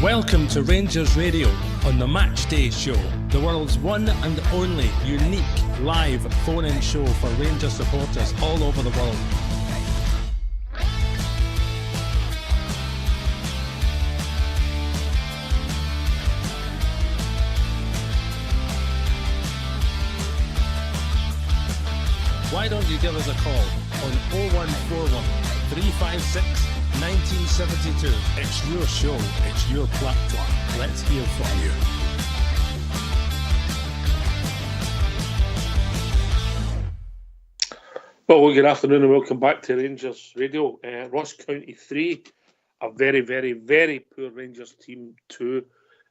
Welcome to Rangers Radio on the Matchday show, the world's one and only unique live phone-in show for Rangers supporters all over the world. Why don't you give us a call on 0141 356 1972. It's your show, it's your platform. Let's hear from you. Well, good afternoon and welcome back to Rangers Radio. Ross County 3, a very, very, very poor Rangers team 2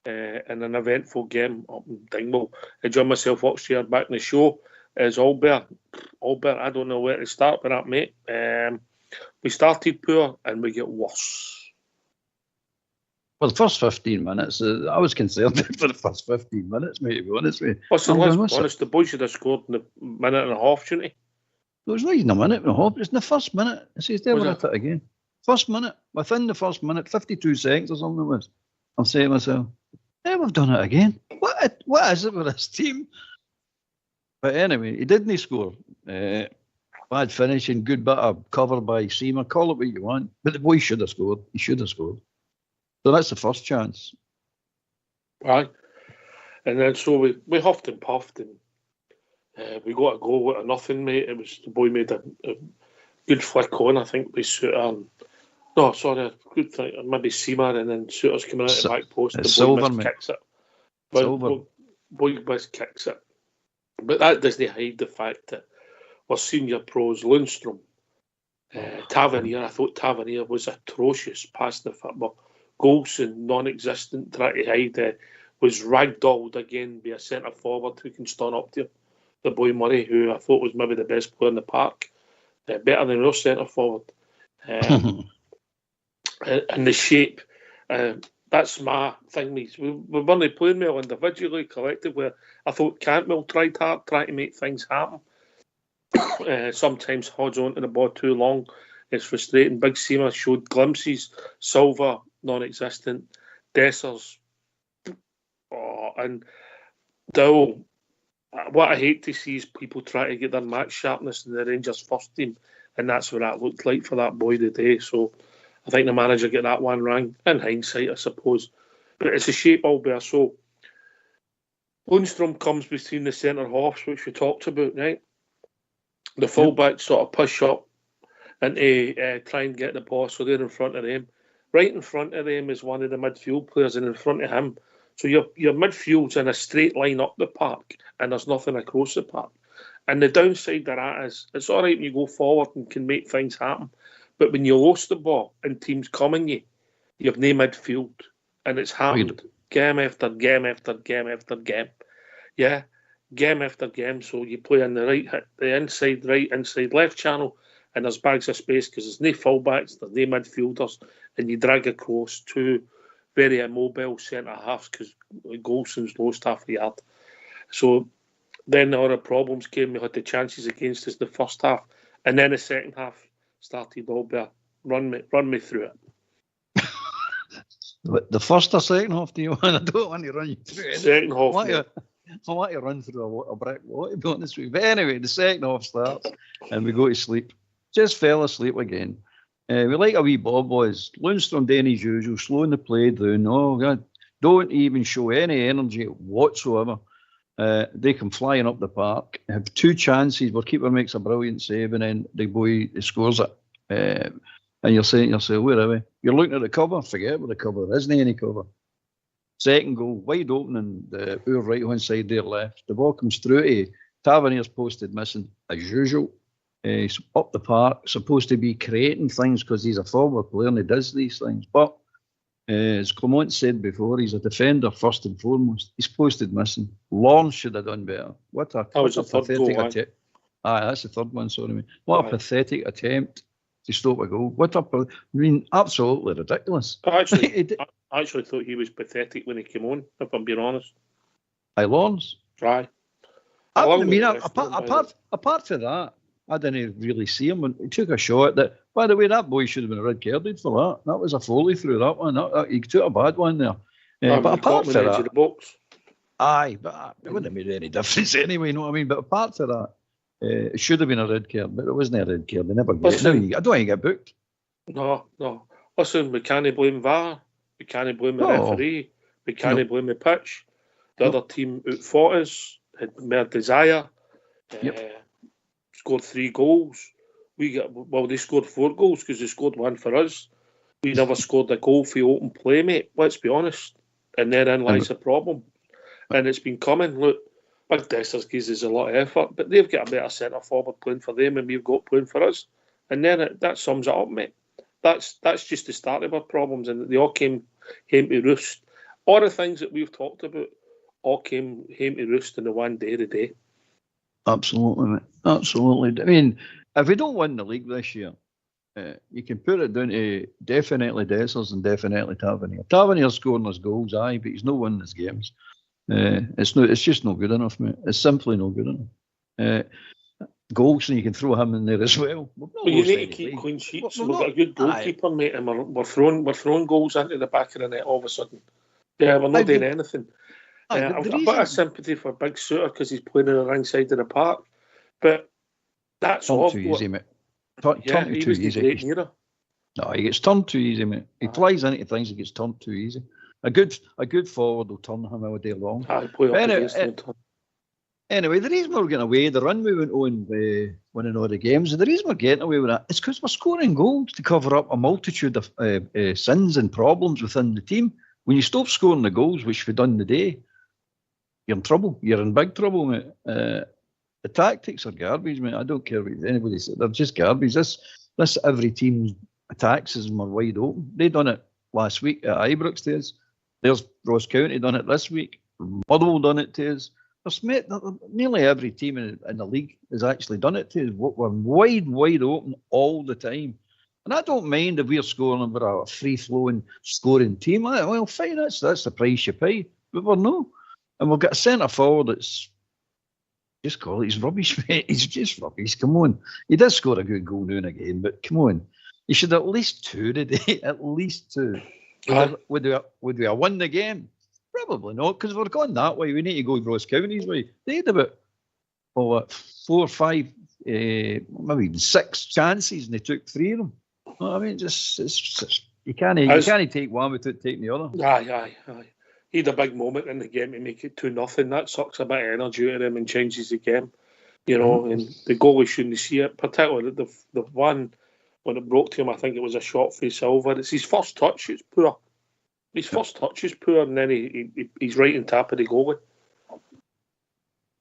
in an eventful game up in Dingwall. I joined myself upstairs back in the show as Albert. Albert, I don't know where to start with that, mate. We started poor and we get worse. Well, the first 15 minutes, I was concerned for the first 15 minutes, mate, to be honest with you. Listen, let's be honest, the boys should have scored in a minute and a half, shouldn't he? It was not even a minute and a half, it was in the first minute. It says there at it again. First minute, within the first minute, 52 seconds or something it was. I'm saying to myself, hey, we've done it again. What is it with this team? But anyway, he didn't score. Bad finishing, good bit of cover by Seamer. Call it what you want. But the boy should have scored. He should have scored. So that's the first chance. Right. And then so we huffed and puffed and we got a goal out of nothing, mate. It was the boy made a good flick on, I think, by Suter. No, sorry, a good thing. Maybe Seamer and then Suter's coming out of the back post. The boy kicks it. Boy miss kicks it. But that doesn't hide the fact that our senior pros, Lundstrom, Tavernier, I thought Tavernier was atrocious passing the football. Golson, non-existent, trying to hide, was ragdolled again by a centre-forward who can stand up to the boy Murray, who I thought was maybe the best player in the park, better than our centre-forward. And the shape, that's my thing. We weren't playing well individually, collectively. I thought Cantwell tried hard, trying to make things happen. Sometimes holds on to the ball too long. It's frustrating. Big Seamer showed glimpses. Silva, non-existent. Dessers. And Dowell. What I hate to see is people try to get their match sharpness in the Rangers first team. And that's what that looked like for that boy today. So I think the manager get that one wrong. In hindsight, I suppose. But it's a shape, Albert. So Lundstrom comes between the centre halves, which we talked about, right? The fullbacks sort of push up and try and get the ball, so they're in front of them. Right in front of them is one of the midfield players, and in front of him. So your midfield's in a straight line up the park, and there's nothing across the park. And the downside of that is, it's all right when you go forward and can make things happen, but when you lose the ball and teams coming you have no midfield, and it's happened game after game after game after game. Yeah. Game after game, so you play on the inside, right, inside, left channel, and there's bags of space because there's no fullbacks, there's no midfielders, and you drag across two very immobile centre halves because Golson's lost half a yard. So then the other problems came. We had the chances against us the first half, and then the second half started. Albert, run me through it. The first or second half, do you want? I don't want to run you through it. Second half. I want to run through a brick wall, to be honest with you. But anyway, the second half starts and we go to sleep. Just fell asleep again. We like a wee bob, boys. Lundstrom doing his usual, slowing the play down. Oh, God. Don't even show any energy whatsoever. They come flying up the park. Have two chances. Our keeper makes a brilliant save and then the boy scores it. And you're saying to yourself, where are we? You're looking at the cover. Forget about the cover. There isn't any cover. Second goal, wide open and our right-hand side, their left. The ball comes through to Tavernier's posted missing, as usual. He's up the park, supposed to be creating things because he's a forward player and he does these things. But as Clement said before, he's a defender first and foremost. He's posted missing. Lawrence should have done better. What a pathetic attempt. That's the third one, sorry. What a pathetic attempt to stop a goal. Absolutely ridiculous. I actually thought he was pathetic when he came on, if I'm being honest. Lawrence? Right. Apart from that, I didn't really see him. He took a shot that By the way, that boy should have been red carded for that. That was a foley through that one. He took a bad one there. But apart from that, the box. aye, but it wouldn't have made any difference anyway, you know what I mean? But apart from that, it should have been a red card, but it wasn't a red card. They never get it. I don't think you get booked. No. Listen, we can't blame VAR. We can't blame the referee. We can't blame the pitch. The other team outfought us, had more desire, scored 3 goals. They scored 4 goals because they scored 1 for us. We never scored a goal for open play, mate. Let's be honest. And therein lies the problem. And it's been coming. Look, Big Desters gives us a lot of effort, but they've got a better centre forward playing for them and we've got playing for us. And then that sums it up, mate. That's just the start of our problems, and they all came to roost. All the things that we've talked about all came to roost in the one day today. Absolutely, mate. Absolutely. I mean, if we don't win the league this year, you can put it down to definitely Dessers and definitely Tavernier. Tavernier's scoring his goals, aye, but he's not winning his games. It's just not good enough, mate. It's simply not good enough. Goals, and you can throw him in there as well. You need to keep clean sheets. We've got a good goalkeeper, mate, and we're throwing goals into the back of the net all of a sudden. Yeah, we're not doing anything. I've got a bit of sympathy for Big Suter because he's playing on the wrong side of the park, but that's all. Too easy, mate. Too easy. No, he gets turned too easy, mate. He flies into things, he gets turned too easy. A good forward will turn him all day long. Anyway, the reason we're getting away, the run we went on winning all the games, and the reason we're getting away with that is because we're scoring goals to cover up a multitude of sins and problems within the team. When you stop scoring the goals, which we've done today, you're in trouble. You're in big trouble, mate. The tactics are garbage, mate. I don't care what anybody says. They're just garbage. This every team's attacks is more wide open. They done it last week at Ibrox. There's Ross County done it this week. Motherwell done it to us. Nearly every team in the league has actually done it to us. We're wide open all the time. And I don't mind if we're scoring and we're a free-flowing scoring team. Well, fine, that's the price you pay. But we're not. And we've got a centre forward that's, just call it, he's rubbish, mate. He's just rubbish. Come on. He does score a good goal now and again, but come on. You should at least 2 today. At least 2. Would we have won the game? Probably not, because if we're going that way, we need to go Ross County's way. They had about 4 or 5, maybe even 6 chances, and they took 3 of them. I mean, you can't take one without taking the other. Aye. He had a big moment in the game to make it 2-0. That sucks a bit of energy out of him and changes the game, you know. And the goalie shouldn't see it, particularly the one when it broke to him. I think it was a shot for Silva. It's his first touch. It's poor. His first touch is poor, and then he's right on top of the goalie.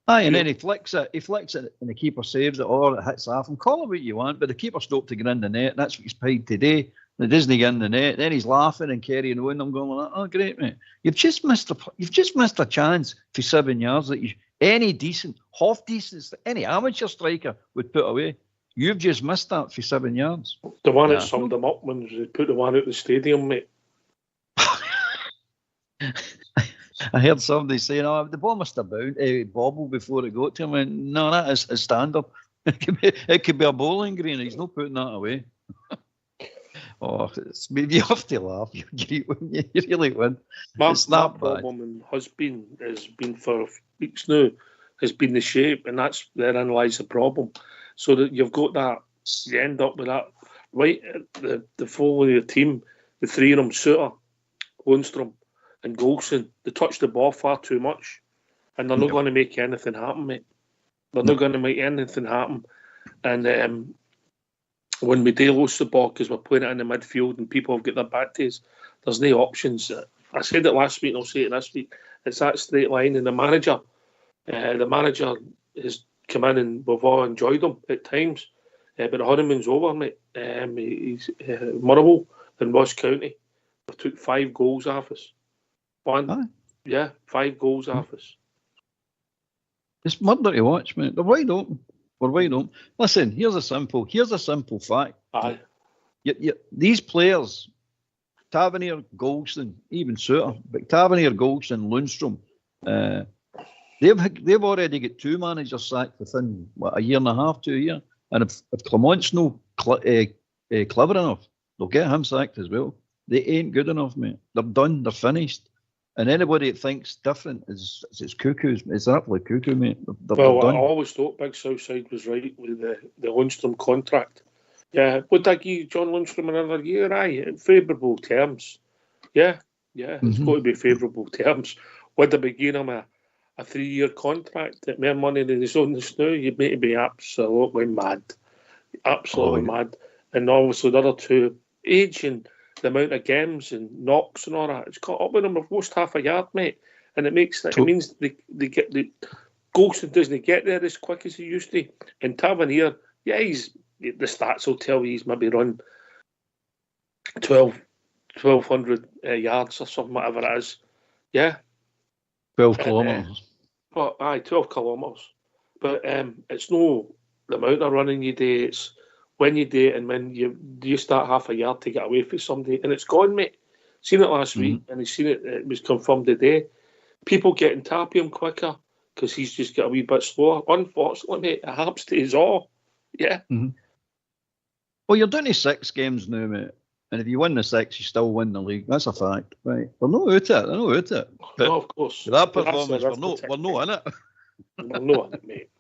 Aye, and then he flicks it, and the keeper saves it, or it hits off him. Call it what you want, but the keeper stopped to get in the net, and that's what he's paid today. And it doesn't get in the net. Then he's laughing and carrying on. I'm going like, oh, great, mate. You've just missed a chance for 7 yards that any decent, half decent, any amateur striker would put away. You've just missed that for 7 yards. The one that summed him up when they put the one out the stadium, mate. I heard somebody saying, "Oh, the ball must have bobbled before it got to him." I went, no, that is a standard. It could be a bowling green. He's not putting that away. You have to laugh. You really win. My problem has been for weeks now has been the shape, and therein lies the problem. So that you've got that, you end up with that right at the full of your team, the 3 of them, Suter, Lundstrom, and Golson, they touch the ball far too much, and they're not going to make anything happen, mate. They're not going to make anything happen. And when we do lose the ball because we're playing it in the midfield and people have got their back to us, there's no options. I said it last week and I'll say it this week. It's that straight line, and the manager has come in and we've all enjoyed him at times, but the honeymoon's over, mate. He's Motherwell and Ross County. They took 5 goals off us. 5 goals off us. It's murder to watch, mate. They're wide open. We're wide open. Listen, here's a simple fact. Aye. These players, Tavernier, Golson, even Suter, but Tavernier, Golson, Lundstrom, they've already got 2 managers sacked within a year and a half, 2 years. And if Clement's no clever enough, they'll get him sacked as well. They ain't good enough, mate. They're done. They're finished. And anybody that thinks different is cuckoos. It's absolutely cuckoo, mate. They're done. I always thought Big Southside was right with the Lundstrom contract. Yeah, would I give John Lundstrom another year? Aye, in favourable terms. Yeah, it's got to be favourable terms. Would I be giving him a 3-year contract at more money than he's on this now? You'd make be absolutely mad. Absolutely mad. And obviously the other two, age and the amount of games and knocks and all that, it's caught up with them. We've lost half a yard, mate. And it means they get the Golson doesn't get there as quick as he used to. And Tavernier, the stats will tell you he's maybe run 1,200 yards or something, whatever it is. Yeah. 12 kilometres. But 12 kilometres. But it's no the amount of running you do, it's when you do it and when you start half a yard to get away from somebody, and it's gone, mate. Seen it last week, and he's seen it was confirmed today. People getting tappy him quicker because he's just got a wee bit slower. Unfortunately, mate, it happens to us all. Yeah. Well, you're down to 6 games now, mate. And if you win the 6, you still win the league. That's a fact, right? We're not out it. But no, of course. With that performance, we're not in it. We're not in it, mate.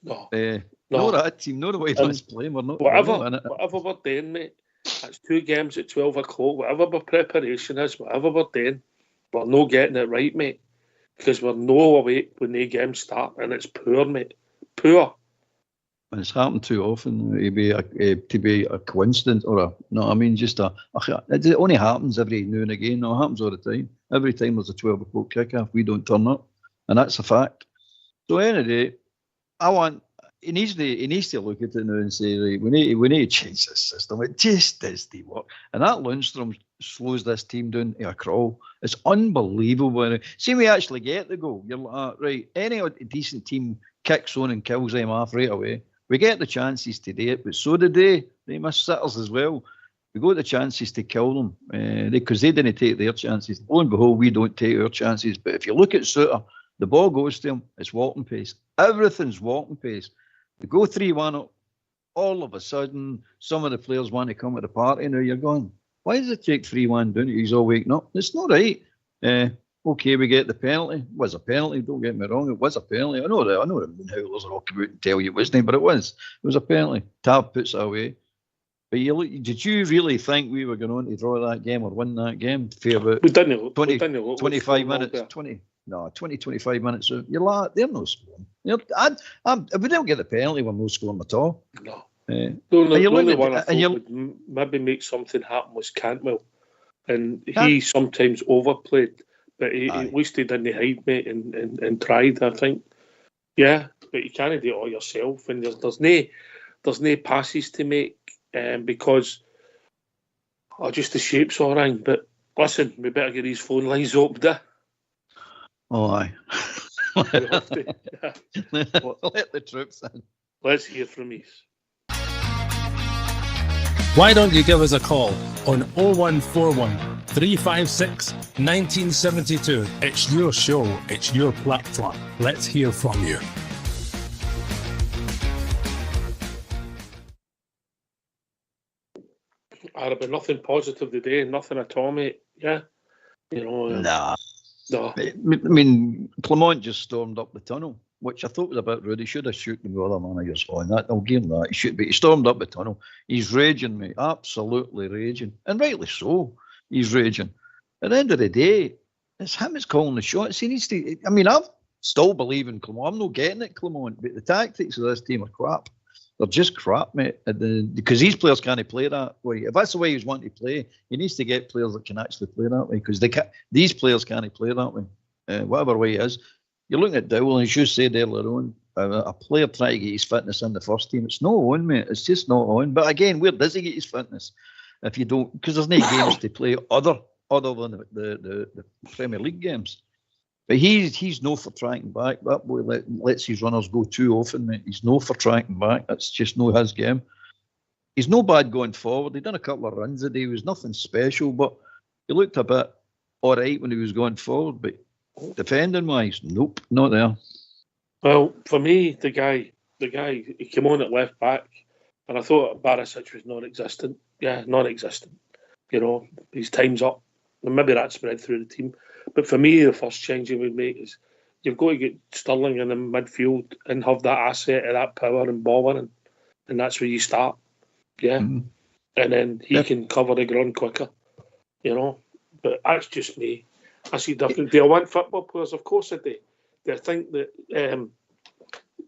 No. No, that team, no the way that's playing. We're not in it. Whatever we're doing, mate, that's 2 games at 12 o'clock. Whatever our preparation is, whatever we're doing, we're not getting it right, mate. Because we're no awake when the games start, and it's poor, mate. Poor. And it's happened too often to be a coincidence or it only happens every now and again. No, it happens all the time. Every time there's a 12 o'clock kickoff, we don't turn up, and that's a fact. So anyway, he needs to look at it now and say, right, we need to change this system. It just doesn't work. And that Lundstrom slows this team down to a crawl. It's unbelievable. See, we actually get the goal. You're like, right, any decent team kicks on and kills them off right away. We get the chances to do it, but so did they. They missed sitters as well. We got the chances to kill them because they didn't take their chances. Lo and behold, we don't take our chances. But if you look at Suter, the ball goes to him. It's walking pace. Everything's walking pace. We go 3-1 up. All of a sudden, some of the players want to come at the party. Now you're going, why does it take 3-1 down? He's all waking up. It's not right. Okay, we get the penalty. It was a penalty. Don't get me wrong. It was a penalty. I know the Moonhowlers are all come out and tell you it wasn't, but it was. It was a penalty. Tab puts it away. But did you really think we were going on to draw that game or win that game? For about 25 minutes. 25 minutes. So you're like, they're no scoring. If we don't get the penalty, we're no scoring at all. No. The only one I thought would maybe make something happen was Cantwell. And he sometimes overplayed. But at least he didn't hide, mate, and tried, I think. Yeah, but you can't do it all yourself. And there's no passes to make because just the shape's all wrong. But listen, we better get these phone lines opened. Oh, aye. We have to. Yeah. Let the troops in. Let's hear from you. Why don't you give us a call on 0141 356 1972? It's your show, it's your platform. Let's hear from you. I'd been nothing positive today, nothing at all, mate. Yeah. Nah. No. I mean, Clement just stormed up the tunnel, which I thought was a bit rude. He should have shot the other managers on that. I'll give him that. He should be. He stormed up the tunnel. He's raging, mate. Absolutely raging. And rightly so. He's raging. At the end of the day, it's him that's calling the shots. He needs to. I mean, I still believe in Clement. I'm not getting it, Clement. But the tactics of this team are crap. They're just crap, mate. Because these players can't play that way. If that's the way he's wanting to play, he needs to get players that can actually play that way. Because these players can't play that way. Whatever way it is. You're looking at Dowell, and as you said earlier on, a player trying to get his fitness in the first team. It's not on, mate. It's just not on. But again, where does he get his fitness? If you don't, because there's no games to play other than the Premier League games. But he's no for tracking back. That boy lets his runners go too often, mate. He's no for tracking back. That's just no his game. He's no bad going forward. He done a couple of runs a day. He was nothing special, but he looked a bit all right when he was going forward. But defending wise, nope, not there. Well, for me, the guy he came on at left back And I thought Barisic was non-existent. Yeah, non-existent. You know, his time's up. And maybe that spread through the team. But for me, the first change you would make is you've got to get Sterling in the midfield and have that asset of that power and ball winning. And that's where you start. Yeah. Mhm. And then he can cover the ground quicker. You know. But that's just me. I see different. Do I want football players? Of course I do. Do I think that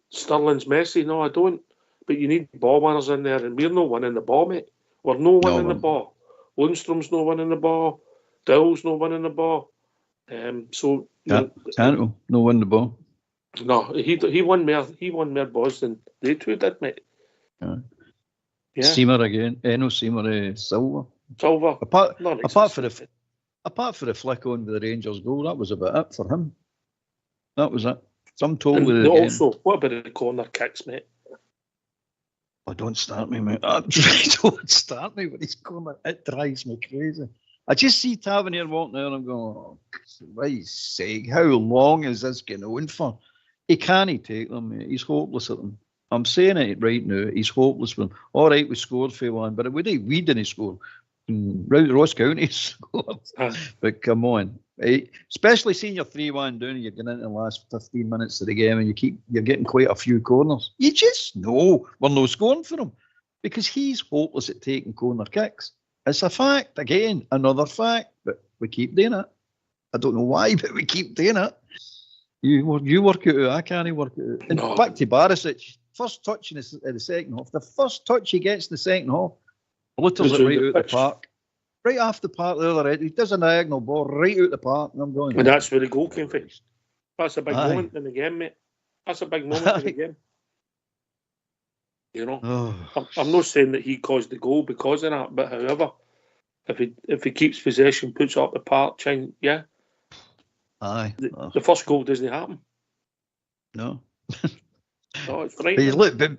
Sterling's Messi? No, I don't. But you need ball winners in there, and we're not winning the ball, mate. We're no winning the ball. Lundstrom's no winning the ball. Dowell's no winning the ball. So Cantwell, no win the ball. no, he won more. He won more balls than they two did, mate. Yeah. Yeah. Seamer again. Eno Seamer, Silver. Silver. Apart for the flick on with the Rangers goal, that was about it for him. That was it. Some told And with the also, what about the corner kicks, mate? Oh, don't start me, mate. Don't start me with his corner. It drives me crazy. I just see Tavernier walking out and I'm going, oh, for Christ's sake, how long is this going on for? He can't take them, mate. He's hopeless at them. I'm saying it right now. He's hopeless with them. All right, we scored for one, but we didn't score. Ross County scored. But come on. Right? Especially seeing you're 3-1 down and you're getting into the last 15 minutes of the game and you're getting quite a few corners. You just know we're no scoring for him because he's hopeless at taking corner kicks. It's a fact. Again, another fact, but we keep doing it. I don't know why, but we keep doing it. You work it out. I can't work it out. And back to Barisic. First touch in the second half. The first touch he gets in the second half, Luthers it right out the park. Right off the park the other end. He does a diagonal ball right out the park. And I'm going. And that's where the goal came from. That's a big moment in the game, mate. That's a big moment in the game. You know, I'm not saying that he caused the goal because of that, but however, if he keeps possession, puts up the park, yeah. The first goal doesn't happen. No. No, it's frightening. But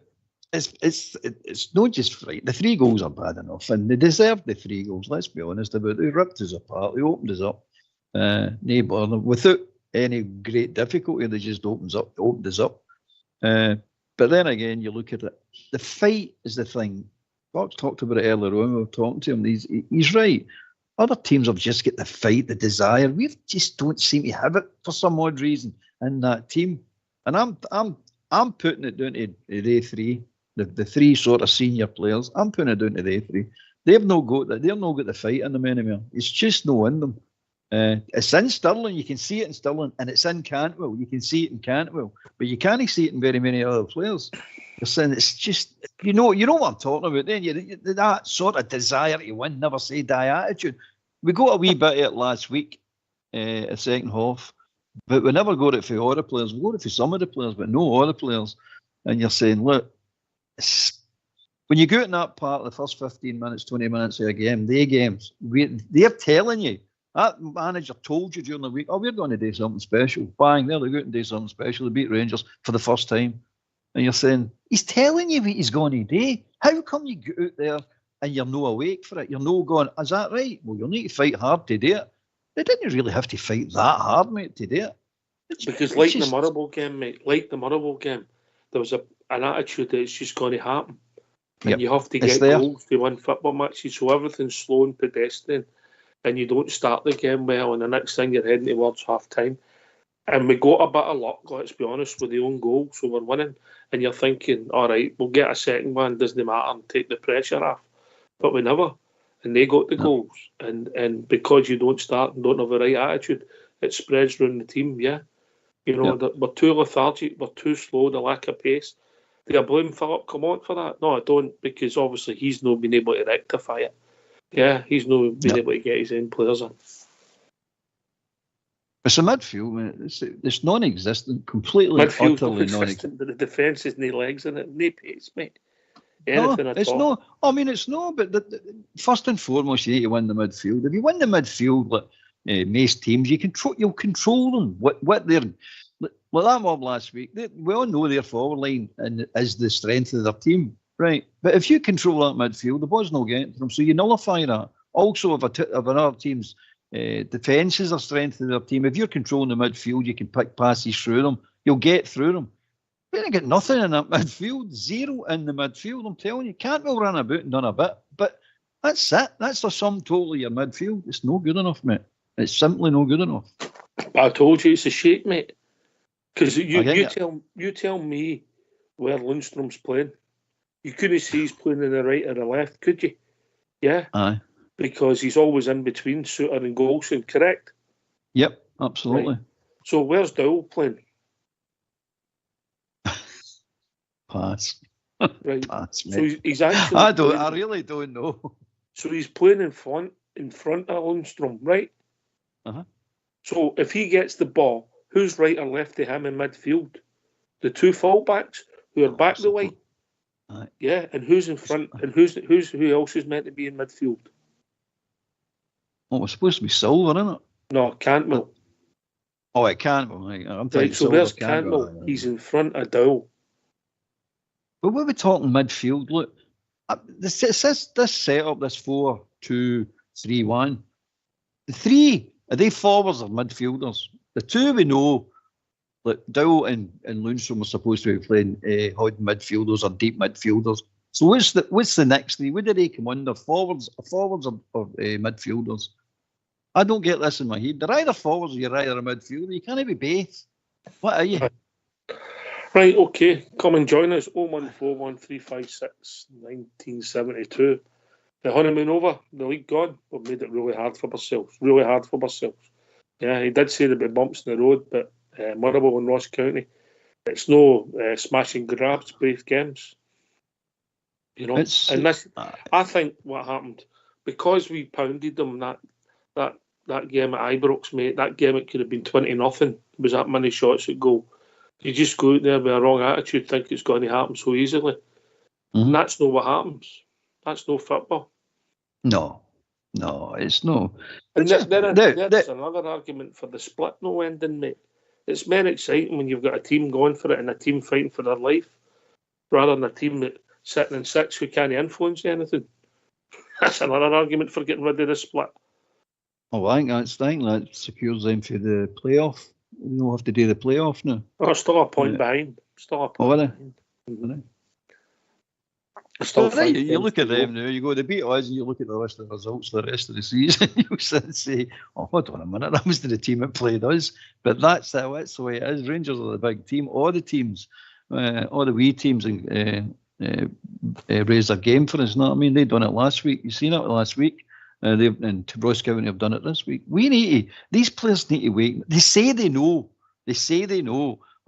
it's not just frightening. The 3 goals are bad enough, and they deserved the 3 goals. Let's be honest about it. They ripped us apart. They opened us up. Without any great difficulty, they just opened us up. But then again, you look at it. The fight is the thing. Fox talked about it earlier on. We were talking to him. He's right. Other teams have just got the fight, the desire. We just don't seem to have it for some odd reason in that team. And I'm putting it down to they 3, the 3 sort of senior players. I'm putting it down to they 3. They've not got the fight in them anymore. It's just no in them. It's in Sterling. You can see it in Sterling, and it's in Cantwell. You can see it in Cantwell, but you can't see it in very many other players. You're saying it's just you know what I'm talking about. Then that sort of desire to win, never say die attitude. We got a wee bit of it last week, a second half, but we never got it for all the players. We got it for some of the players, but no all the players. And you're saying, look, when you go in that part of the first 15 minutes, 20 minutes of a game, they're telling you. That manager told you during the week, we're going to do something special. Bang, there they go and do something special. They beat Rangers for the first time. And you're saying, he's telling you what he's going to do. How come you go out there and you're no awake for it? You're no going, is that right? Well, you'll need to fight hard to do it. They didn't really have to fight that hard, mate, to do it. Because the Motherwell game, mate, there was an attitude that it's just going to happen. And you have to get goals to win football matches. So everything's slow and pedestrian. And you don't start the game well, and the next thing you're heading towards half time. And we got a bit of luck, let's be honest, with the own goal, so we're winning. And you're thinking, all right, we'll get a second one, doesn't matter, and take the pressure off. But we never. And they got the goals. And because you don't start and don't have the right attitude, it spreads around the team, yeah. You know, we're too lethargic, we're too slow, the lack of pace. Do I blame Philip Common for that? No, I don't, because obviously he's not been able to rectify it. Yeah, he's not been able to get his own players in. It's a midfield, man. It's non-existent, completely, midfield's utterly non-existent. But the defence has no legs in it, no pace, mate. It's no. I mean, it's no. But first and foremost, you need to win the midfield. If you win the midfield, like most teams, you'll control them. What they're like that mob last week. We all know their forward line and is the strength of their team. Right, but if you control that midfield, the ball's not getting to them, so you nullify that. Also, if another team's defence is the strength of their team, if you're controlling the midfield, you can pick passes through them, you'll get through them. We didn't get nothing in that midfield. Zero in the midfield. I'm telling you, Cantwell ran about and done a bit, but that's it. That's the sum total of your midfield. It's no good enough, mate. It's simply no good enough. But I told you it's a shake, mate. Because you tell me where Lundstrom's playing. You couldn't see he's playing in the right or the left, could you? Yeah. Aye. Because he's always in between Suter and Golson, correct? Yep, absolutely. Right. So where's Dowell playing? Pass. Right. Pass, So mate. he's actually. I really don't know. So he's playing in front of Lundstrom, right? Uh-huh. So if he gets the ball, who's right or left to him in midfield? The two fullbacks who are back the way. Aye. Yeah, and who's in front? And who else is meant to be in midfield? Oh, it's supposed to be Silver, isn't it? No, Cantwell. Oh, it Cantwell. I'm Right, so Silver, there's Cantwell. He's in front of Dowell. But when we're talking midfield, look, this setup, this 4-2-3-1, the three, are they forwards or midfielders? The two we know, like Dowell and Lundstrom are supposed to be playing holding midfielders or deep midfielders. So what's the next three? What do they come under? Forwards or midfielders? I don't get this in my head. They're either forwards or you're either a midfielder. You can't be both. What are you? Right, okay. Come and join us. 01413561972. The honeymoon over. The league gone. We've made it really hard for ourselves. Really hard for ourselves. Yeah, he did say there'd be bumps in the road, but Motherwell and Ross County, it's no smashing grabs both games. You know, and this, I think what happened, because we pounded them that game at Ibrox, mate, that game it could have been 20-0. There was that many shots at goal. You just go out there with a wrong attitude, think it's going to happen so easily. Mm-hmm. And that's not what happens. That's no football. No, it's no. And there's another argument for the split no ending, mate. It's more exciting when you've got a team going for it and a team fighting for their life, rather than a team that sitting in sixth who can't influence anything. That's another argument for getting rid of the split. Oh, I think that secures them for the playoff. We don't have to do the playoff now. Oh, still a point behind. Still a point behind. Mm-hmm. Still you look at them now, you go, they beat us, and you look at the rest of the results for the rest of the season, you'll sit and say, oh, hold on a minute, that was the team that played us. But that's the way it is. Rangers are the big team. All the teams, all the wee teams raised their game for us, you know what I mean? They done it last week. You seen it last week. And Ross County have done it this week. These players need to wait. They say they know.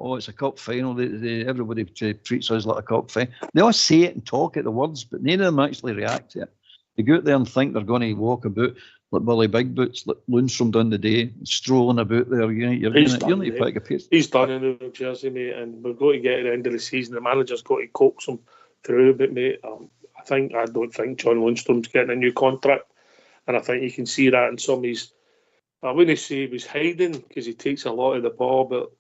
Oh, it's a cup final. Everybody treats us like a cup final. They all say it and talk at the words, but none of them actually react to it. They go out there and think they're going to walk about like Billy Big Boots, like Lundstrom done today, strolling about there. You're going to pick a pace. He's done in New Jersey, mate, and we've got to get to the end of the season. The manager's got to coax him through a bit, mate. I don't think John Lundstrom's getting a new contract. And I think you can see that in some of his, I wouldn't say he was hiding because he takes a lot of the ball, but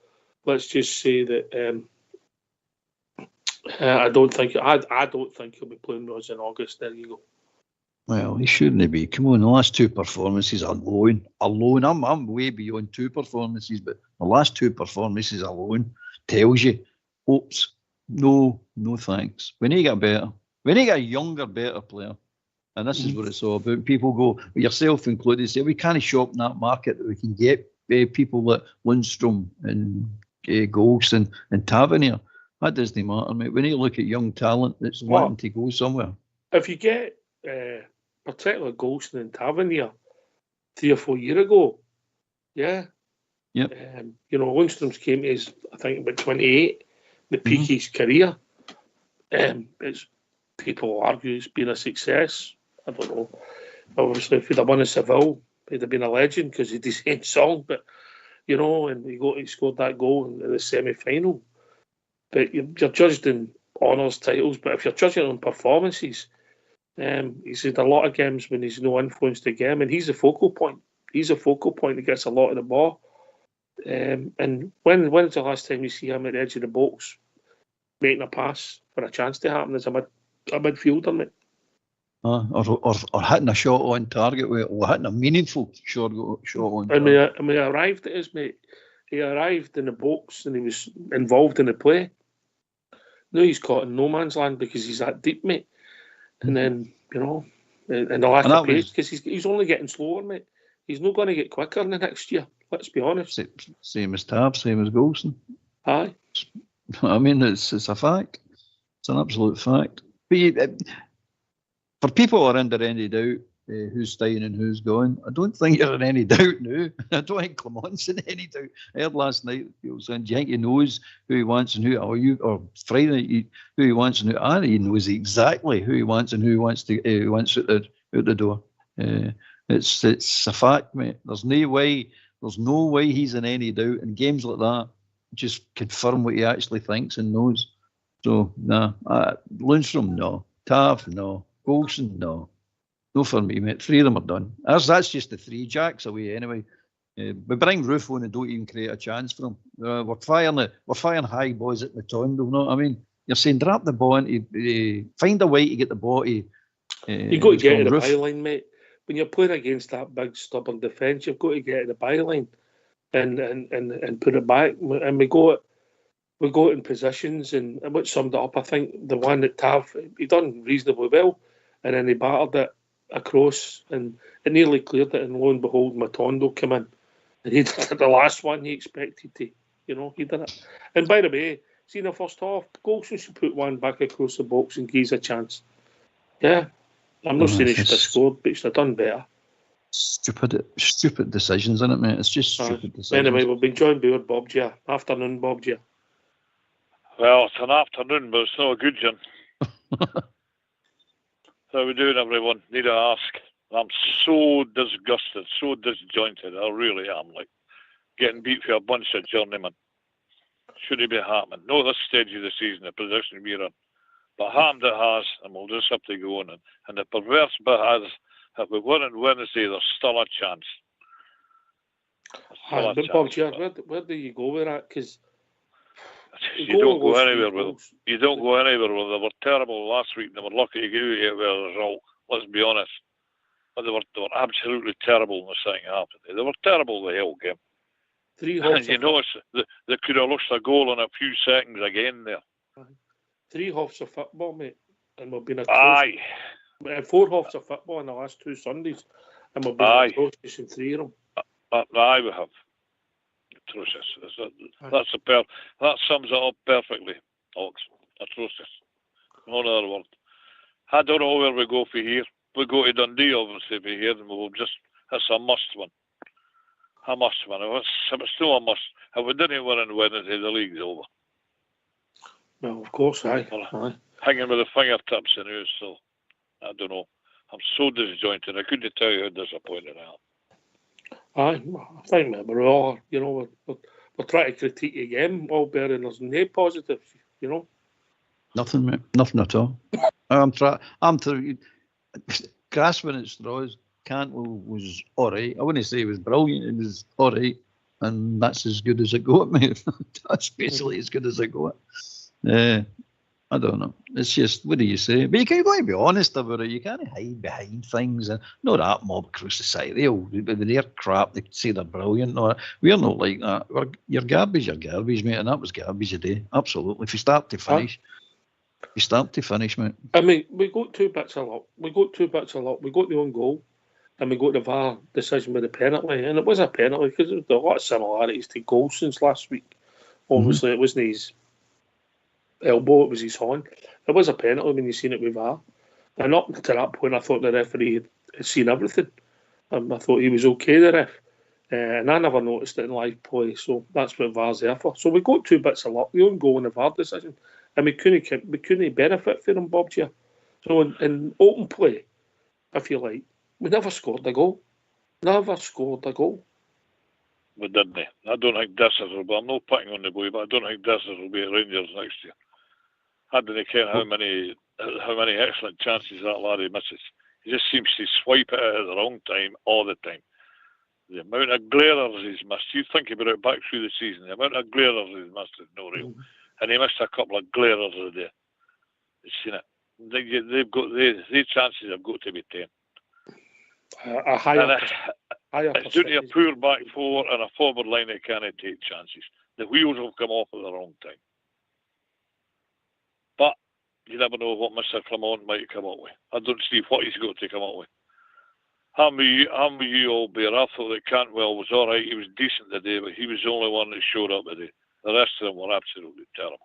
let's just say that I don't think he'll be playing with us in August. There you go. Well, he shouldn't be. Come on, the last two performances alone. I'm way beyond two performances, but the last two performances alone tells you, oops, no thanks. We need to get better. We need to get a younger, better player. And this is what it's all about. People go, yourself included, say, we can't shop in that market that we can get people like Lundstrom and Golson and Tavernier. That doesn't matter, mate. We need to look at young talent that's wanting to go somewhere. If you get particularly Golson and Tavernier 3 or 4 years ago, yeah. Lundstrom's came to his, I think, about 28, the peak of his career. It's people argue it's been a success. I don't know. Obviously, if he'd have won a Seville, he'd have been a legend because he'd the same song. But and he scored that goal in the semi-final. But you're judged in honours titles. But if you're judging on performances, he's had a lot of games when he's no influence the game, and he's the focal point. He's a focal point that gets a lot of the ball. And when's the last time you see him at the edge of the box making a pass for a chance to happen as a midfielder, mate? Or hitting a shot on target, or hitting a meaningful shot on target. And when he arrived at us, mate, he arrived in the box and he was involved in the play. Now he's caught in no man's land because he's that deep, mate. And then, you know, and the lack of pace, because he's only getting slower, mate. He's not going to get quicker in the next year. Let's be honest. Same as Tab, same as Golson. Aye. I mean, it's a fact. It's an absolute fact. But for people who are under any doubt who's staying and who's going, I don't think you're in any doubt now. I don't think Clement's in any doubt. I heard last night people saying, do you think he knows who he wants and or Friday night, who he wants and who, he knows exactly who he wants and who he wants out the door. It's a fact, mate. There's no way he's in any doubt. And games like that just confirm what he actually thinks and knows. So, nah. Lundstrom, no. Tav, no. Golson, no. No for me, mate. 3 of them are done. That's just the 3 Jacks away anyway. We bring Rufo and don't even create a chance for him. We're firing high balls at Matondo, you know what I mean? You're saying drop the ball into, find a way to get the ball to... You've got to get to the byline, mate. When you're playing against that big, stubborn defence, you've got to get to the byline and put it back. And we go in positions, and what summed it up, I think, the one that Tav, he done reasonably well, and then he battered it across, and it nearly cleared it, and lo and behold, Matondo came in. And he did the last one he expected to, you know, he did it. And by the way, see in the first half, Golson should put one back across the box and give us a chance. Yeah. I'm not saying he should have scored, but he should have done better. Stupid decisions, isn't it, mate? It's just stupid decisions. Anyway, we've been joined by Bob Gia. Afternoon, Bob Gia. Well, it's an afternoon, but it's not a good one. How we doing, everyone? Need to ask. I'm so disgusted, so disjointed. I really am. Like, getting beat for a bunch of journeymen. Shouldn't be happening. Not at this stage of the season, the position we're in. But happened it has, and we'll just have to go on. And the perverse bit is, if we win on Wednesday, there's still a chance. Bob Gia, where do you go with that? Because you don't go anywhere with them. You don't go anywhere with them. They were terrible last week. They were lucky to get with a result. Let's be honest. But they were absolutely terrible in the second half. They were terrible the whole game. And you notice they could have lost a goal in a few seconds again there. 3 halves of football, mate, and we've been atrocious. 4 halves of football in the last 2 Sundays, and we've been atrocious in 3 of them. Aye, we have. Atrocious. That sums it up perfectly, Alex. Atrocious. No other word. I don't know where we go for here. We go to Dundee, obviously, for here, and we'll just, it's a must win. A must win. It's still a must. If we didn't win on Wednesday, the league's over. Well, of course, aye. Hanging with the fingertips in here, so I don't know. I'm so disjointed. I couldn't tell you how disappointed I am. Aye, I think that we're all, you know, we're trying to critique again, all bearing there's no positive, you know. Nothing, mate. Nothing at all. I'm grasping at straws. Cantwell was all right. I wouldn't say he was brilliant. It was all right, and that's as good as it got, mate. That's basically as good as it got. I don't know. It's just, what do you say? But you can't go and be honest about it. You can't hide behind things. And not that mob across society. With their crap, they say they're brilliant. No, we're not like that. You're garbage, mate. And that was garbage today. Absolutely. If you start to finish, mate. I mean, we got 2 bits of luck. We got the own goal, and we got the VAR decision with the penalty. And it was a penalty because there was a lot of similarities to Golson's last week. Obviously, It wasn't his elbow, it was his horn. It was a penalty when you seen it with VAR. And up to that point, I thought the referee had seen everything. I thought he was okay, the ref. And I never noticed it in live play, so that's what VAR's there for. So we got 2 bits of luck, the own goal and the VAR decision. And we couldn't benefit from them, Bob Gia. So in open play, I feel like, we never scored a goal. We didn't. I don't think Dessers will be. I'm not picking on the boy, but I don't think Dessers will be at Rangers next year. I don't care how many excellent chances that laddie misses. He just seems to swipe it at the wrong time all the time. The amount of glares he's missed, you think about it back through the season, the amount of glares he's missed is no real. And he missed a couple of glares a day. You've seen it. These chances have got to be 10. It's due to a poor back 4 and a forward line that can't take chances. The wheels will come off at the wrong time. you never know what Mr. Clement might come up with. I don't see what he's got to come up with. I'm with you all, Bear. I thought that Cantwell was all right. He was decent today, but he was the only one that showed up today. The rest of them were absolutely terrible.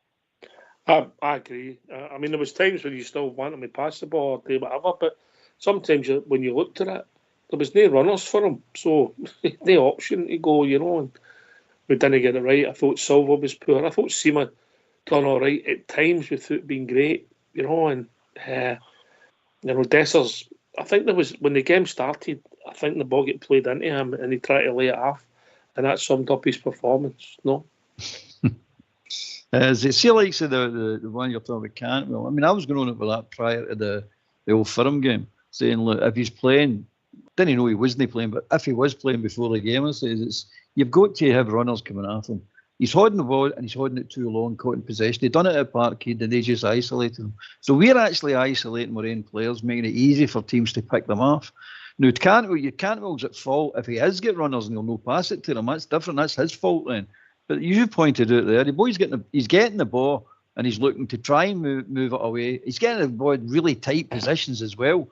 I agree. I mean, there was times when you still wanted me to pass the ball or do whatever, but sometimes when you looked at it, there was no runners for him, so no option to go, you know, and we didn't get it right. I thought Silva was poor. I thought Seema done all right at times without being great, you know, and, Dessers, I think there was, when the game started, I think the ball got played into him and he tried to lay it off, and that summed up his performance, no? See, like the one you're talking about, Cantwell. I mean, I was going on about that prior to the Old Firm game, saying, look, if he's playing, didn't know he wasn't playing, but if he was playing before the game, I says you've got to have runners coming after him. He's holding the ball and he's holding it too long, caught in possession. They done it at Parkhead and they just isolated him. So we're actually isolating our own players, making it easy for teams to pick them off. Now, Cantwell's at fault if he has get runners and he'll no pass it to them. That's different. That's his fault then. But you pointed out there, the boy's he's getting the ball and he's looking to try and move it away. He's getting the ball in really tight positions as well.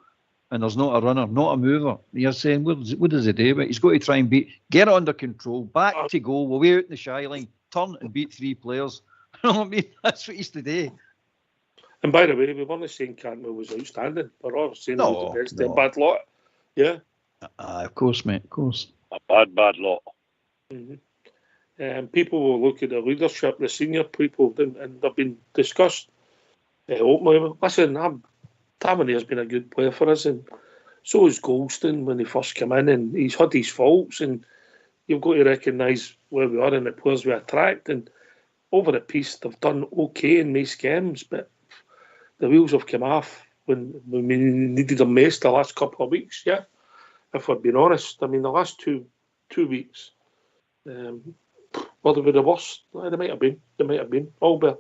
And there's not a runner, not a mover. You're saying, what does he do? But he's got to try and get it under control, back to goal, we're way out in the shy line, turn and beat 3 players. You know what I mean? That's what he's to do. And by the way, we weren't saying Cantwell was outstanding. We're all saying he was the best. No. Bad lot. Yeah. Of course, mate, of course. A bad lot. Mm-hmm. People will look at the leadership, the senior people, and they've been discussed openly. Listen, Tavernier has been a good player for us, and so is Goldstein when he first came in, and he's had his faults, and you've got to recognise where we are and the players we attract. And over the piece, they've done okay in most games, but the wheels have come off when we needed them most the last couple of weeks. Yeah, if we're being honest, I mean the last two weeks. Were they the worst? They might have been. All better.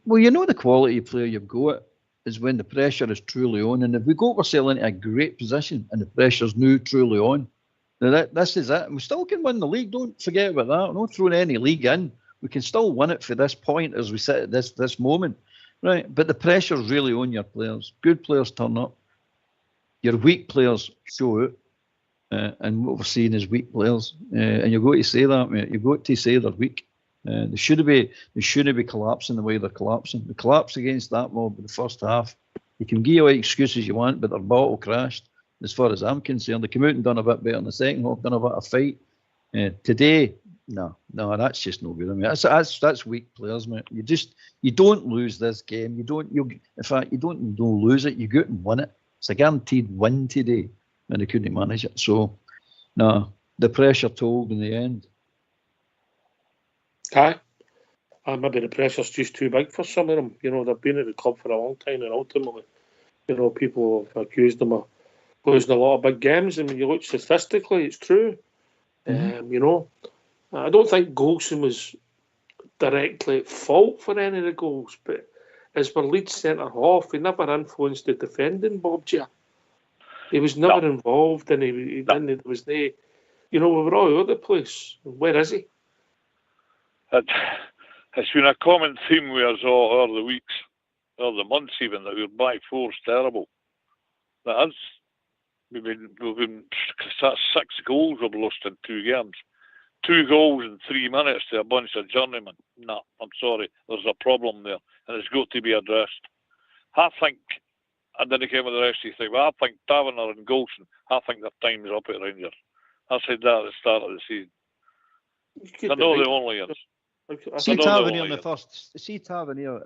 Well, you know the quality of player you've got is when the pressure is truly on. And if we got ourselves into a great position and the pressure's now truly on, now this is it. And we still can win the league. Don't forget about that. We're not throwing any league in. We can still win it for this point as we sit at this moment. Right? But the pressure's really on your players. Good players turn up. Your weak players show out. And what we're seeing is weak players. And you've got to say that, mate. You've got to say they're weak. They shouldn't be collapsing the way they're collapsing. The collapse against that mob in the first half, you can give away excuses you want, but their bottle crashed. As far as I'm concerned, they came out and done a bit better in the second half, done a bit of fight. Today, no, that's just no good. I mean, that's weak players, mate. You don't lose this game. You don't lose it. You go out and win it. It's a guaranteed win today, and they couldn't manage it. So, no, the pressure told in the end. Aye. Maybe the pressure's just too big for some of them. You know, they've been at the club for a long time, and ultimately, you know, people have accused them of losing a lot of big games. And when you look statistically, it's true. You know, I don't think Golson was directly at fault for any of the goals, but as for Leeds centre half, he never influenced the defending, Bob Gia. He was never involved, and there was no, you know, we were all over the place. Where is he? It's been a common theme with us all the weeks, or the months even, that we're back four's terrible. That's that's 6 goals we've lost in 2 games. 2 goals in 3 minutes to a bunch of journeymen. No, I'm sorry, there's a problem there, and it's got to be addressed. I think, and then again with the rest of you think, well, I think Tavernier and Golson, I think their time's up at Rangers. I said that at the start of the season. I know the only is. See Tavernier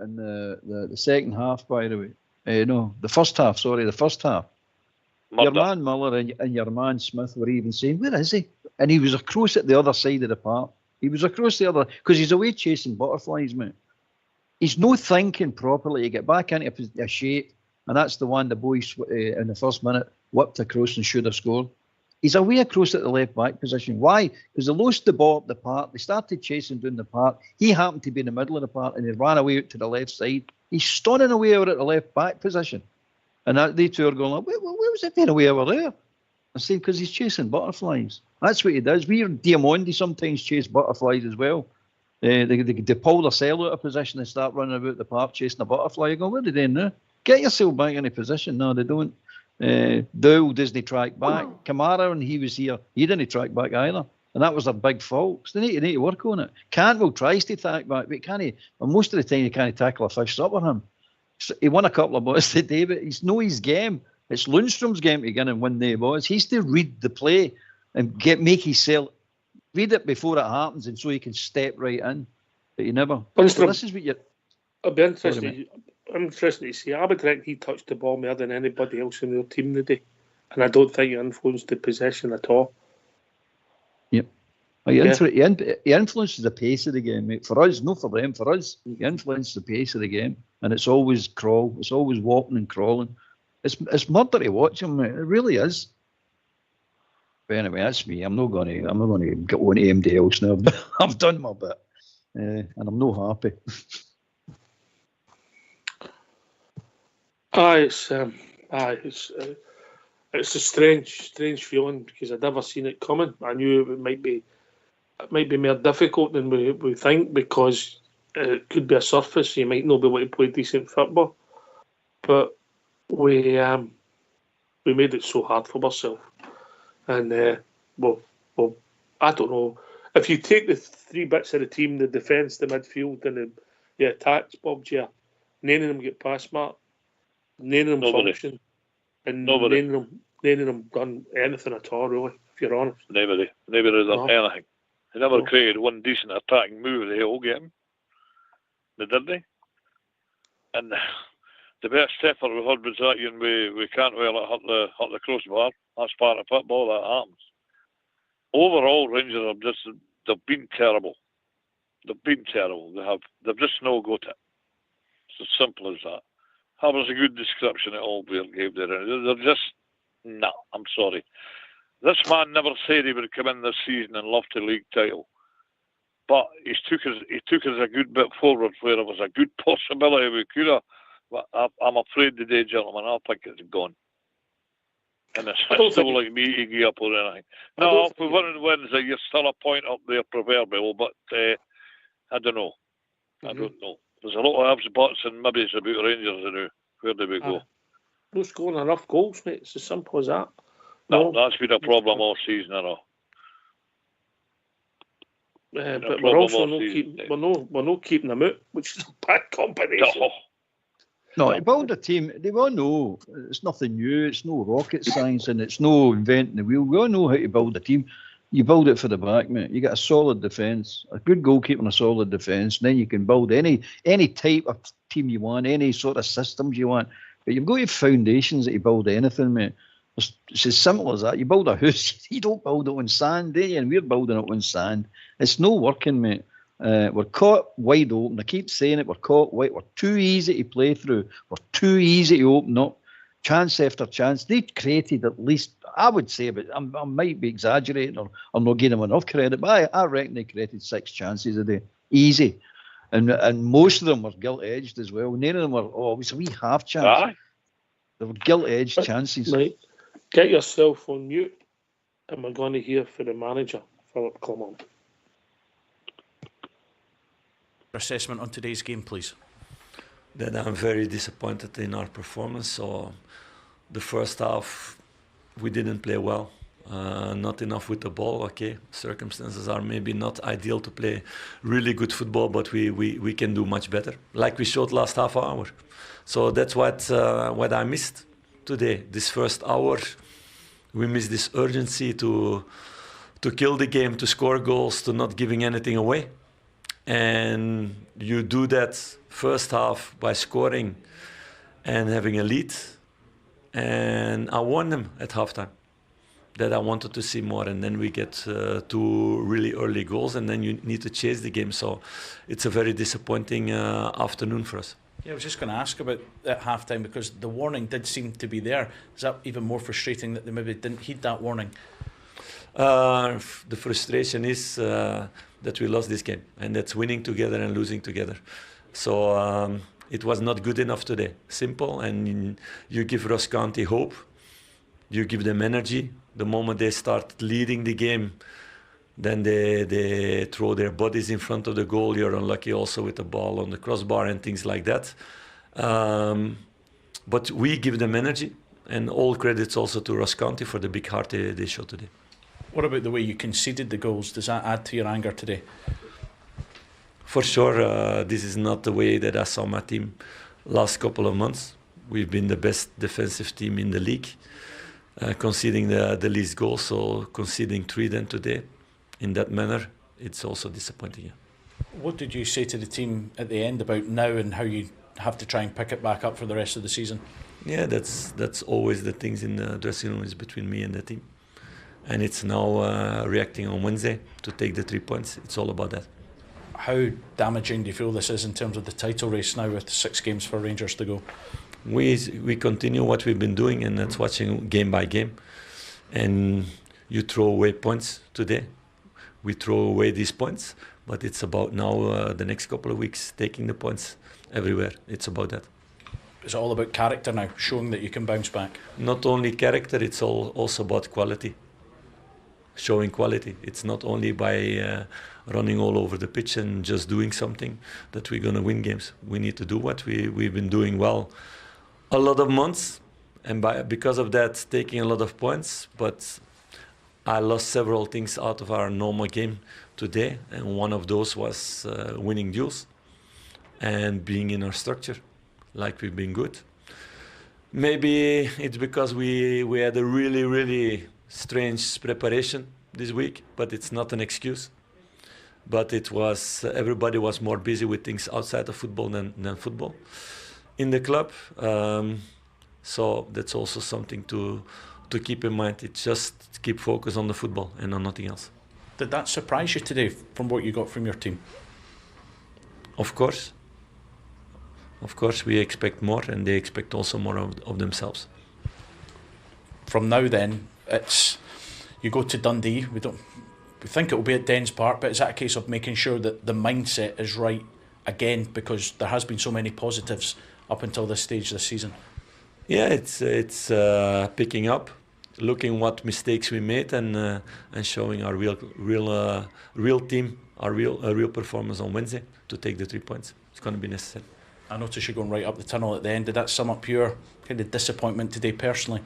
in the second half, by the way. No, the first half. Sorry, the first half. Your man Muller and your man Smith were even saying, "Where is he?" And he was across at the other side of the park. He was across the other because he's away chasing butterflies, mate. He's no thinking properly to get back into a shape, and that's the one the boys in the first minute whipped across and should have scored. He's away across at the left back position. Why? Because they lost the ball up the park. They started chasing down the park. He happened to be in the middle of the park and he ran away out to the left side. He's stunning away over at the left back position. And they two are going, where was it being away over there? I said, because he's chasing butterflies. That's what he does. We Diamondi sometimes chase butterflies as well. They pull their cell out of position and start running about the park chasing a butterfly. You go, what are they doing now? Get yourself back in a position. No, they don't. Dow doesn't track back. Kamara, when he was here, he didn't track back either. And that was their big fault. So they need to work on it. Cantwell tries to track back, but can't he? Well, most of the time, he can't tackle a fish up with him. So he won a couple of balls today, but it's no his game. It's Lundstrom's game to get and win the balls. He's to read the play and make himself read it before it happens, and so he can step right in. But he never. So this is what you're. I'd be interested. I'm interested to see. I would reckon he touched the ball more than anybody else in their team today, and I don't think he influenced the possession at all. Yep. He influences the pace of the game, mate. For us, not for them. For us, he influences the pace of the game, and it's always crawl. It's always walking and crawling. It's murder to watch him, mate. It really is. But anyway, that's me. I'm not going to get on to anybody else now. I've done my bit, and I'm not happy. It's a strange feeling because I'd never seen it coming. I knew it might be more difficult than we think because it could be a surface. You might not be able to play decent football, but we made it so hard for ourselves. And well, I don't know. If you take the three bits of the team, the defence, the midfield, and the attacks, Bob Gia, none of them get pass mark. None of them function, and none of them done anything at all, really, if you're honest. Never done anything. They never created one decent attacking move. They all get him. Did they? And the best effort we had was that, and we can't really hit the crossbar. That's part of football. That happens. Overall, Rangers they've been terrible. They've been terrible. They've just no got it. It's as simple as that. That was a good description that Albert gave there. They're just, I'm sorry. This man never said he would come in this season and lift the league title. But he took us a good bit forward where it was a good possibility we could have. But I'm afraid today, gentlemen, I think it's gone. And it's still like me to give up or anything. No, if we win on Wednesday, you're still a point up there, proverbial, but I don't know. I don't know. There's a lot of ifs, buts, and maybe it's about Rangers now. Where do we go? No scoring enough goals, mate. It's as simple as that. No, that's been a problem all season, I know. But we're also not keeping them out, which is a bad combination. No, to build a team, they all know it's nothing new. It's no rocket science, and it's no inventing the wheel. We all know how to build a team. You build it for the back, mate. You get a solid defence, a good goalkeeper and a solid defence. Then you can build any type of team you want, any sort of systems you want. But you've got to have foundations that you build anything, mate. It's as simple as that. You build a house, you don't build it on sand, do you? And we're building it on sand. It's no working, mate. We're caught wide open. I keep saying it. We're caught wide. We're too easy to play through. We're too easy to open up. Chance after chance. They created at least, I would say, but I might be exaggerating or I'm not giving them enough credit, but I reckon they created 6 chances a day. Easy. And most of them were gilt-edged as well. None of them were, we have chances. They were gilt-edged chances. Right. Get yourself on mute and we're going to hear from the manager, Philip Clement. Assessment on today's game, please. That I'm very disappointed in our performance. So the first half, we didn't play well. Not enough with the ball. Okay, circumstances are maybe not ideal to play really good football, but we can do much better, like we showed last half hour. So that's what I missed today. This first hour, we missed this urgency to kill the game, to score goals, to not giving anything away. And you do that first half by scoring and having a lead. And I warned them at halftime that I wanted to see more. And then we get 2 really early goals, and then you need to chase the game. So it's a very disappointing afternoon for us. Yeah, I was just going to ask about at halftime because the warning did seem to be there. Is that even more frustrating that they maybe didn't heed that warning? The frustration is that we lost this game, and that's winning together and losing together. So it was not good enough today. Simple, and you give Ross County hope. You give them energy. The moment they start leading the game, Then they throw their bodies in front of the goal. You're unlucky also with the ball on the crossbar and things like that. But we give them energy, and all credits also to Ross County for the big heart they showed today. What about the way you conceded the goals? Does that add to your anger today? For sure, this is not the way that I saw my team last couple of months. We've been the best defensive team in the league, conceding the least goals, so conceding 3 then today in that manner, it's also disappointing. Yeah. What did you say to the team at the end about now and how you have to try and pick it back up for the rest of the season? Yeah, that's always the things in the dressing room is between me and the team. And it's now reacting on Wednesday to take the 3 points. It's all about that. How damaging do you feel this is in terms of the title race now with 6 games for Rangers to go? We continue what we've been doing, and that's watching game by game. And you throw away points today. We throw away these points, but it's about now the next couple of weeks taking the points everywhere. It's about that. It's all about character now, showing that you can bounce back. Not only character, it's also about quality. Showing quality. It's not only by running all over the pitch and just doing something that we're going to win games. We need to do what we've been doing well a lot of months, and because of that taking a lot of points, but I lost several things out of our normal game today, and one of those was winning duels and being in our structure like we've been good. Maybe it's because we had a really, really strange preparation this week, but it's not an excuse. But it was everybody was more busy with things outside of football than football in the club. So that's also something to keep in mind. It's just keep focus on the football and on nothing else. Did that surprise you today from what you got from your team? Of course. Of course, we expect more, and they expect also more of themselves. From now then, it's you go to Dundee. We think it will be at Dens Park, but is that a case of making sure that the mindset is right again, because there has been so many positives up until this stage this season? Yeah, it's picking up, looking what mistakes we made, and showing our real team, our real performance on Wednesday to take the 3 points. It's going to be necessary. I noticed you going right up the tunnel at the end. Did that sum up your kind of disappointment today personally?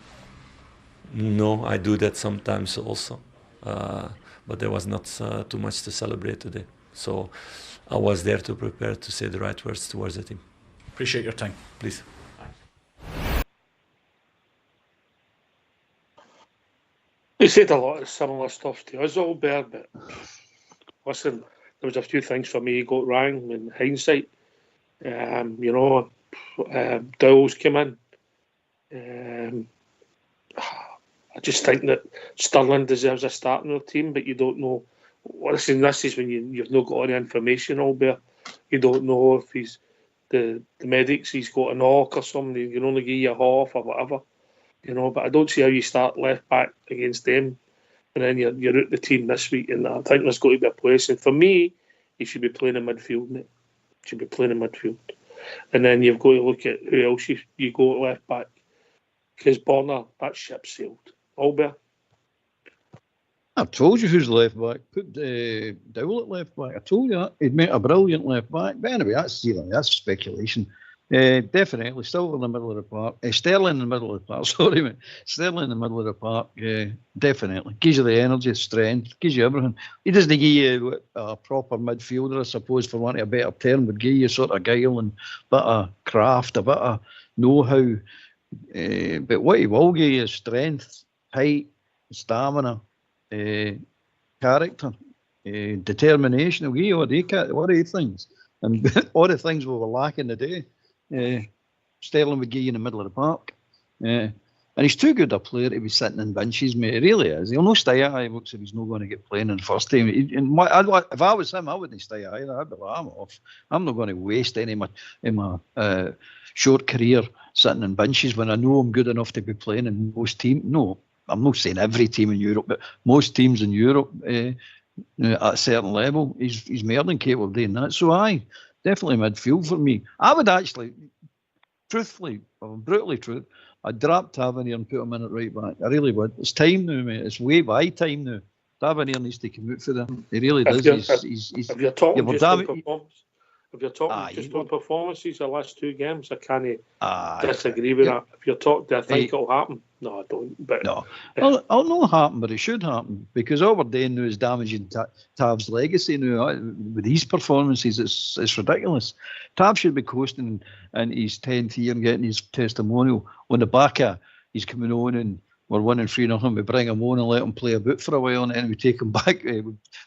No, I do that sometimes also, but there was not too much to celebrate today. So I was there to prepare to say the right words towards the team. Appreciate your time. Please. He said a lot of similar stuff to us all, Bear, but listen, there was a few things for me got wrong in hindsight. Dowell's came in. I just think that Sterling deserves a start in the team, but you don't know. Listen, this is when you've not got any information, Albert. You don't know if he's the medics, he's got a knock or something, you can only give you a half or whatever. But I don't see how you start left back against them, and then you're out the team this week, and I think there's got to be a place. And for me, he should be playing in midfield, mate. Should be playing in midfield. And then you've got to look at who else you go at left back. Because Borna, that ship sailed. Albert? I told you who's left back. Put Dowell at left back. I told you that. He'd make a brilliant left back. But anyway, that's speculation. Definitely, still in the middle of the park. Sterling in the middle of the park. Sorry, mate. Sterling in the middle of the park. Definitely. Gives you the energy, strength, gives you everything. He doesn't give you a proper midfielder, I suppose, for want of a better term, would give you sort of guile and a bit of craft, a bit of know-how. But what he will give you is strength, height, stamina, character, determination. He'll give you all these things. And all the things we were lacking today, Sterling would give you in the middle of the park. And he's too good a player to be sitting in benches, mate. He really is. He'll not stay at it. Looks like he's not going to get playing in the first team. If I was him, I wouldn't stay either. I'd be like, I'm off. I'm not going to waste any of my short career sitting in benches when I know I'm good enough to be playing in most teams. No, I'm not saying every team in Europe, but most teams in Europe at a certain level, he's more than capable of doing that. So definitely midfield for me. I would actually, truthfully, or brutally truth, I'd drop Tavernier and put him in at right back. I really would. It's time now, mate. It's way by time now Tavernier needs to come out for them. He really If does. you're- If you're talking we're just on damn- performance, if you're talking Aye, just you- on performances, the last 2 games, I can't Aye. disagree with Yeah. that. If you're talking, do I think Hey. it'll happen? No, I don't. But No, it'll not happen, but it should happen because all we're doing now is damaging Tav's legacy now with these performances. It's ridiculous. Tav should be coasting in his 10th year and getting his testimonial on the back of he's coming on and we're winning 3-0. We bring him on and let him play a bit for a while, and then we take him back.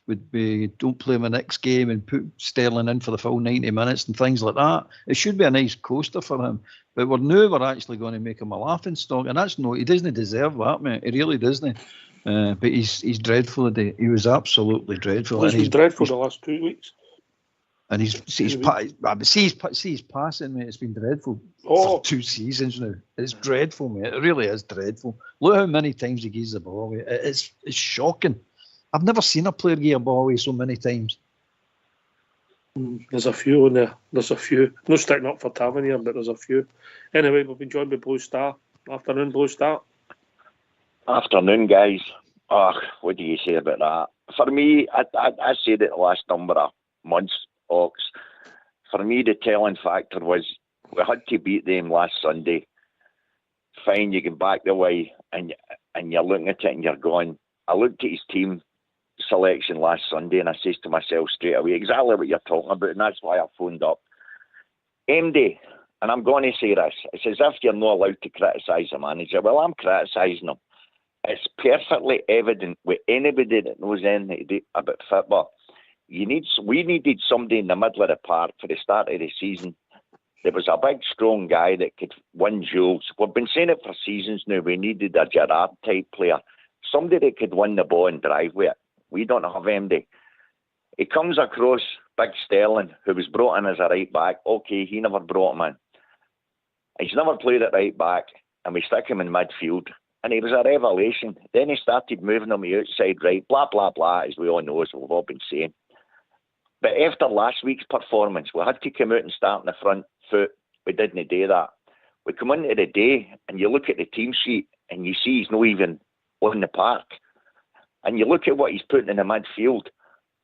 We don't play him the next game and put Sterling in for the full 90 minutes and things like that. It should be a nice coaster for him. But we're actually going to make him a laughing stock, and that's no. He doesn't deserve that, mate. He really doesn't. But he's dreadful today. He was absolutely dreadful. he's been dreadful the last 2 weeks. And he's passing, mate. It's been dreadful Oh. for 2 seasons now. It's dreadful, mate. It really is dreadful. Look how many times he gives the ball away. It's shocking. I've never seen a player give a ball away so many times. There's a few in there. There's a few. No sticking up for Tavernier, but there's a few. Anyway, we've been joined by Blue Star. Afternoon, Blue Star. Afternoon, guys. What do you say about that? For me, I said it the last number of months, Ox. For me, the telling factor was we had to beat them last Sunday. Fine, you can back the way, and you're looking at it and you're going. I looked at his team selection last Sunday and I says to myself straight away, exactly what you're talking about, and that's why I phoned up. MD, and I'm going to say this, it's as if you're not allowed to criticise a manager. Well, I'm criticising him. It's perfectly evident with anybody that knows anything about football. We needed somebody in the middle of the park for the start of the season. There was a big, strong guy that could win duels. We've been saying it for seasons now. We needed a Gerrard-type player. Somebody that could win the ball and drive with it. We don't have MD. He comes across Big Sterling, who was brought in as a right back. Okay, he never brought him in. He's never played at right back, and we stick him in midfield. And he was a revelation. Then he started moving on the outside right, blah, blah, blah, as we all know, as we've all been saying. But after last week's performance, we had to come out and start in the front foot. We didn't do that. We come into the day, and you look at the team sheet, and you see he's not even on the park. And you look at what he's putting in the midfield.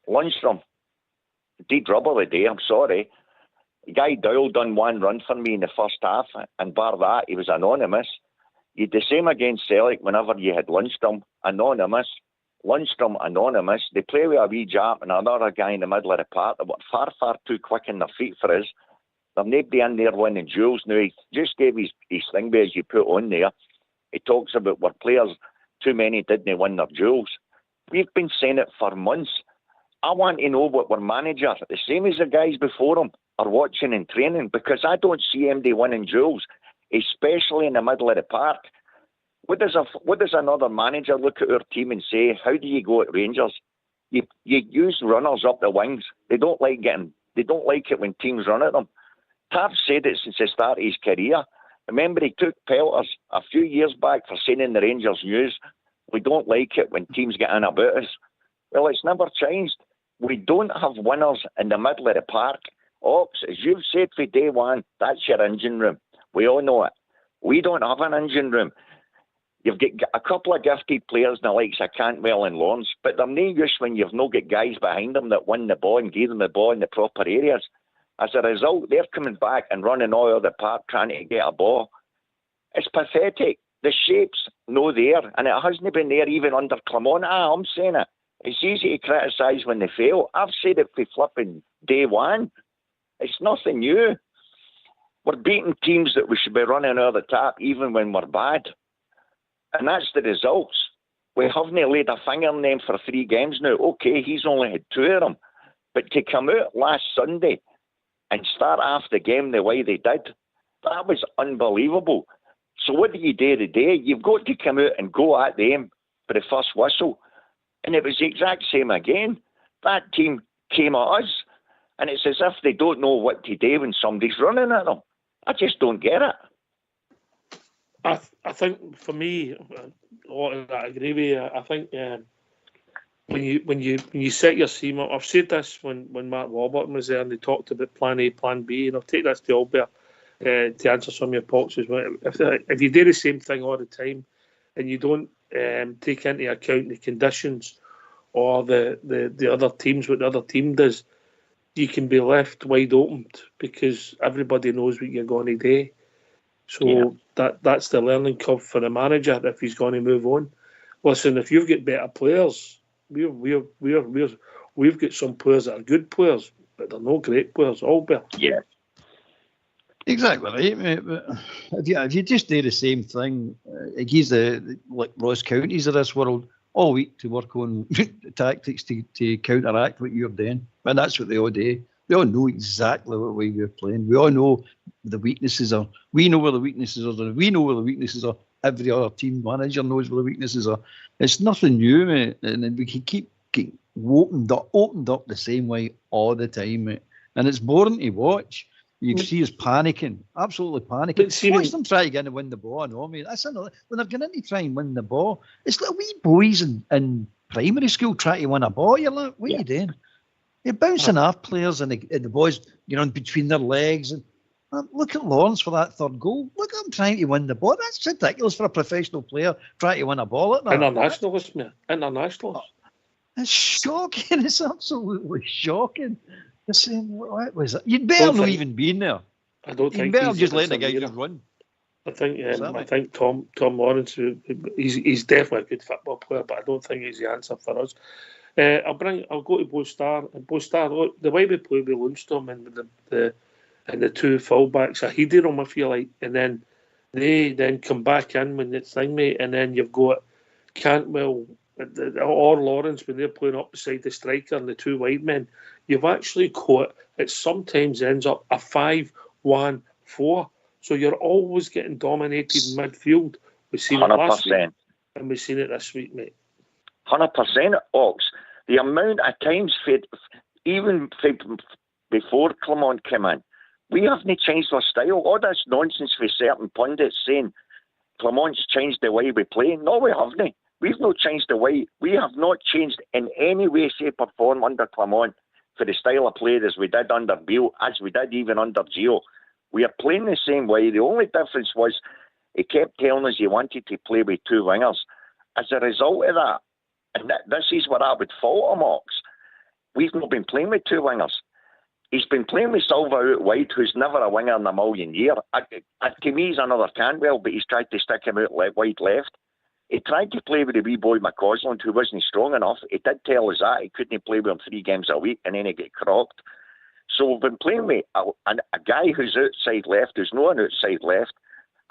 Lundstrom, deep rubber the day, I'm sorry. Guy Doyle done one run for me in the first half, and bar that, he was anonymous. You did the same against Celtic whenever you had Lundstrom, anonymous. Lundstrom, anonymous. They play with a wee jap and another guy in the middle of the park that were far, far too quick in their feet for us. There's nobody in there winning duels. Now, he just gave his thing as you put on there. He talks about where players, too many didn't win their duels. We've been saying it for months. I want to know what our manager, the same as the guys before him, are watching and training, because I don't see MD winning duels, especially in the middle of the park. What does another manager look at our team and say, how do you go at Rangers? You use runners up the wings. They don't like it when teams run at them. Tav said it since the start of his career. Remember, he took pelters a few years back for saying in the Rangers news, we don't like it when teams get in about us. Well, it's never changed. We don't have winners in the middle of the park. Ox, as you've said for day one, that's your engine room. We all know it. We don't have an engine room. You've got a couple of gifted players in the likes of Cantwell and Lawrence, but they're no use when you've not got guys behind them that win the ball and give them the ball in the proper areas. As a result, they're coming back and running all over the park trying to get a ball. It's pathetic. The shape's no there, and it hasn't been there even under Clement. I'm saying it. It's easy to criticise when they fail. I've said it for flipping day one. It's nothing new. We're beating teams that we should be running out of the tap even when we're bad. And that's the results. We haven't laid a finger on them for 3 games now. Okay, he's only had 2 of them. But to come out last Sunday and start off the game the way they did, that was unbelievable. So what do you do today? You've got to come out and go at them for the first whistle. And it was the exact same again. That team came at us, and it's as if they don't know what to do when somebody's running at them. I just don't get it. I think for me, a lot of that, I agree with you. I think when you set your team up, I've said this when Mark Warburton was there and they talked about plan A, plan B, and I'll take this to Albert to answer some of your points as well. If you do the same thing all the time and you don't take into account the conditions or the other teams, what the other team does, you can be left wide open because everybody knows what you're going to do. So that's the learning curve for the manager if he's going to move on. Listen, if you've got better players, we've got some players that are good players, but they're not great players. All better. Yeah. Exactly right, mate. But if you just do the same thing, it gives like Ross Counties of this world all week to work on tactics to counteract what you're doing, and that's what they all do. They all know exactly what way we're playing. We all know the weaknesses are. We know where the weaknesses are. We know where the weaknesses are. Every other team manager knows where the weaknesses are. It's nothing new, mate. And then we can keep getting opened up the same way all the time, mate. And it's boring to watch. You can see us panicking, absolutely panicking. Watch them try to get in and win the ball. I know, mate. That's another. When they're going in to try and win the ball, it's like wee boys in primary school trying to win a ball. You're like, what are you doing? You're bouncing off players and the boys, between their legs. And look at Lawrence for that third goal. Look at him trying to win the ball. That's ridiculous for a professional player trying to win a ball like that. Internationalist, mate. Internationalist. It's shocking. It's absolutely shocking. You're saying, what was it? You'd better not even been there. I don't think you'd better just let the guy just run. I think Tom Lawrence, he's definitely a good football player, but I don't think he's the answer for us. I'll go to Bo Star. Look, the way we play with Lundstrom and the two fullbacks, I hated them, I feel like, and then they then come back in when it's thing, mate, and then you've got Cantwell or Lawrence when they're playing up beside the striker and the two wide men. You've actually got, it sometimes ends up a 5-1-4. So you're always getting dominated in midfield. We've seen 100%. It last week and we've seen it this week, mate. 100%, Ox. The amount of times, even before Clement came in, we haven't changed our style. All this nonsense with certain pundits saying Clement's changed the way we play. No, we haven't. We've not changed the way. We have not changed in any way, shape or form under Clement for the style of play as we did under Beale, as we did even under Gio. We are playing the same way. The only difference was he kept telling us he wanted to play with two wingers. As a result of that, and this is what I would fault him, Ox, we've not been playing with two wingers. He's been playing with Silva out wide, who's never a winger in a million years. To me, he's another Cantwell, but he's tried to stick him out wide left. He tried to play with the wee boy McCausland, who wasn't strong enough. He did tell us that. He couldn't play with him 3 games a week, and then he get crocked. So we've been playing with a guy who's outside left, who's not an outside left,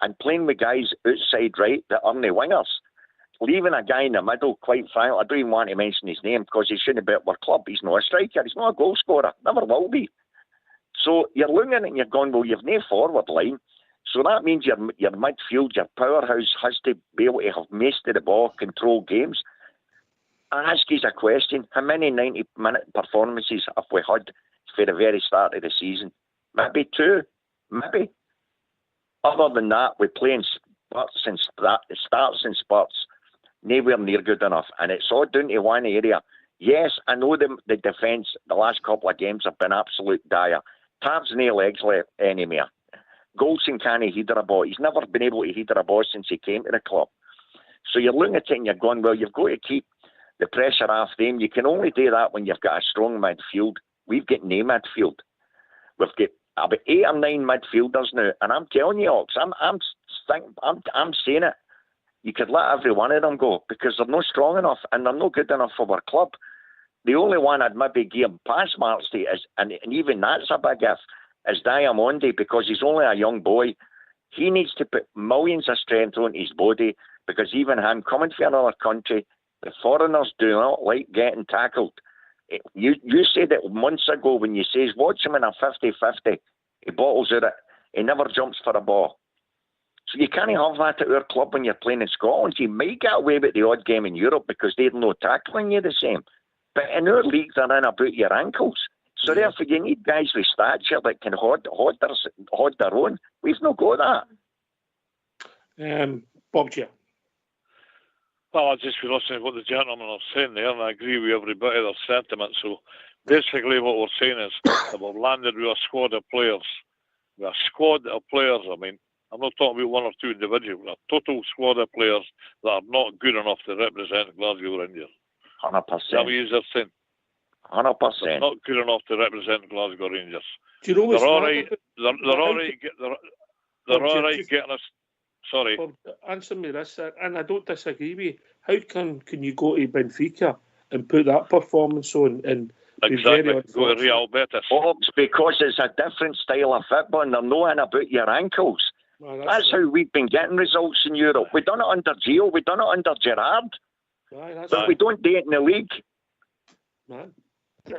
and playing with guys outside right that aren't the wingers. Leaving a guy in the middle, quite frankly, I don't even want to mention his name because he shouldn't be at our club. He's not a striker. He's not a goal scorer. Never will be. So you're looking at it and you're going, well, you've no forward line. So that means your midfield, your powerhouse has to be able to have most of the ball, control games. I ask you a question. How many 90-minute performances have we had for the very start of the season? Maybe 2. Maybe. Other than that, we're playing spurts and starts and spurts. Nowhere near good enough. And it's all down to one area. Yes, I know the defence, the last couple of games have been absolute dire. Tab's no legs left anymore. Goldson can't header a ball. He's never been able to header a ball since he came to the club. So you're looking at it and you're going, well, you've got to keep the pressure off them. You can only do that when you've got a strong midfield. We've got no midfield. We've got about 8 or 9 midfielders now. And I'm telling you, Ox, I'm saying it. You could let every one of them go because they're not strong enough and they're not good enough for our club. The only one I'd maybe give past Matchday is, and even that's a big if, is Diamondi because he's only a young boy. He needs to put millions of strength on his body because even him coming from another country, the foreigners do not like getting tackled. You said it months ago when you says watch him in a 50-50. He bottles it. He never jumps for a ball. So you can't have that at our club when you're playing in Scotland. You might get away with the odd game in Europe because they're not tackling you the same. But in our league, they're in about your ankles. So therefore, you need guys with stature that can hold their own. We've not got that. Bob G. Well, I just been listening to what the gentlemen are saying there, and I agree with every bit of their sentiment. So basically what we're saying is that we've landed with a squad of players. With a squad of players, I mean, I'm not talking about 1 or 2 individuals. A total squad of players that are not good enough to represent Glasgow Rangers. 100%. That what you're saying? 100%. Not good enough to represent Glasgow Rangers. Do you know what's They're all mad right. about- They're all right. They're all right just- getting us. Sorry. Bob, answer me this, sir, and I don't disagree with you. How can you go to Benfica and put that performance on and be Exactly. very Go to unfortunate? Real Betis. Oaks, because it's a different style of football and they're knowing about your ankles. Man, That's how we've been getting results in Europe. We've done it under Gio, we've done it under Gerrard, that's but we don't do it in the league. man.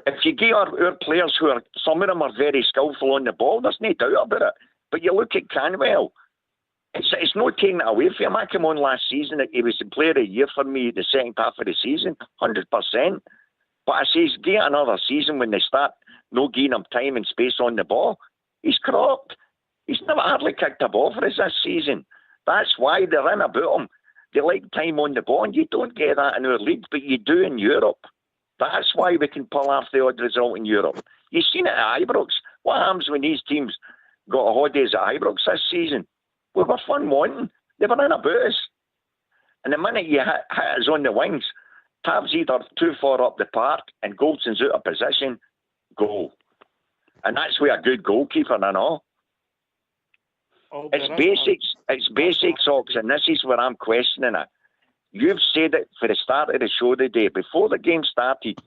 If you get our players who are, some of them are very skillful on the ball, there's no doubt about it. But you look at Canwell, it's not taking it away from him. I came on last season, he was the player of the year for me the second half of the season, 100%. But I say, get another season when they start no giving him time and space on the ball. He's crocked. He's never hardly kicked a ball for us this season. That's why they're in about him. They like time on the ball, and you don't get that in our league, but you do in Europe. That's why we can pull off the odd result in Europe. You've seen it at Ibrox. What happens when these teams got holidays at Ibrox this season? We were fun wanting. They were in about us. And the minute you hit us on the wings, Tab's either too far up the park and Goldson's out of position, goal. And that's with a good goalkeeper and all. It's basics, Ox, and this is where I'm questioning it. You've said it for the start of the show today. Before the game started,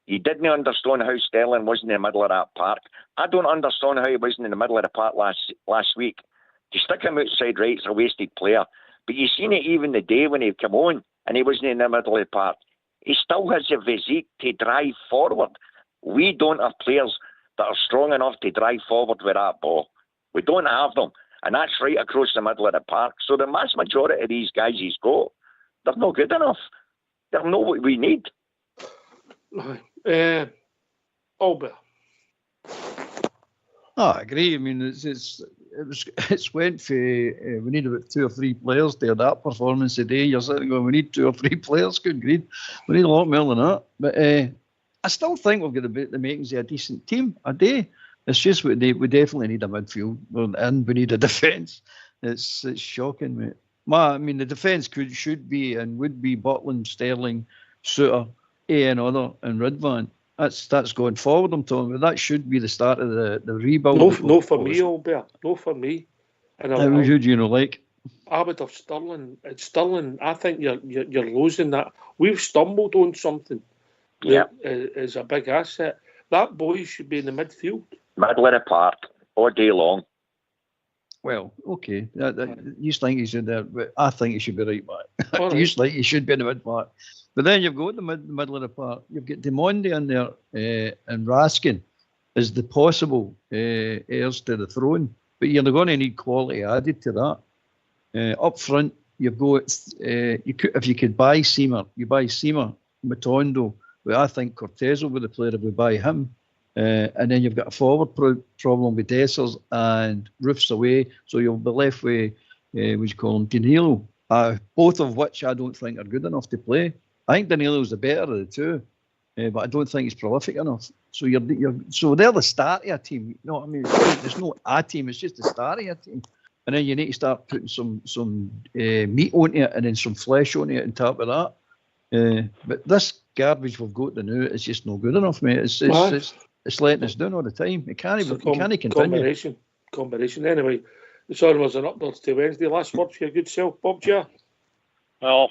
you didn't understand how Sterling was in the middle of that park. I don't understand how he wasn't in the middle of the park last week. To stick him outside right's a wasted player. But you seen it even the day when he came on and he wasn't in the middle of the park. He still has the physique to drive forward. We don't have players that are strong enough to drive forward with that ball. We don't have them. And that's right across the middle of the park. So the mass majority of these guys he's got, they're not good enough. They're not what we need. Albert. I agree. I mean, it's went for we need about 2 or 3 players to have that performance today. You're sitting going, we need 2 or 3 players. Good grief, we need a lot more than that. But I still think we've got the makings of a decent team a day. It's just we definitely need a midfield and we need a defence. It's shocking, mate. I mean, the defence should be and would be Butland, Sterling, Suter, another, and Ridvan. That's going forward, I'm talking about. That should be the start of the rebuild. No for me, Albert. No for me. And who do you know like? I would have Sterling. It's Sterling. I think you're losing that. We've stumbled on something. Yeah, is a big asset. That boy should be in the midfield. Middle of the park all day long. Well, okay. You think he should there, but I think he should be right back. Right. You think he should be in the mid park. But then you've got the middle of the park. You've got Demondi in there and Raskin is the possible heirs to the throne. But you're going to need quality added to that. Up front, you've got, if you could buy Seamer, you buy Seamer, Matondo. But I think Cortez will be the player if we buy him. And then you've got a forward problem with Dessers and Roofs away. So you'll be left with, what you call him, Danilo. Both of which I don't think are good enough to play. I think Danilo's the better of the two, but I don't think he's prolific enough. So so they're the start of a team. You know what I mean? There's no a team. It's just the start of a team. And then you need to start putting some meat onto it and then some flesh onto it on top of that. But this garbage we've got to now is just not good enough, mate. It's letting us down all the time. It can't continue. Combination. Anyway, the onwards and upwards to Wednesday. Last word for your good self, Bob Jar. Well,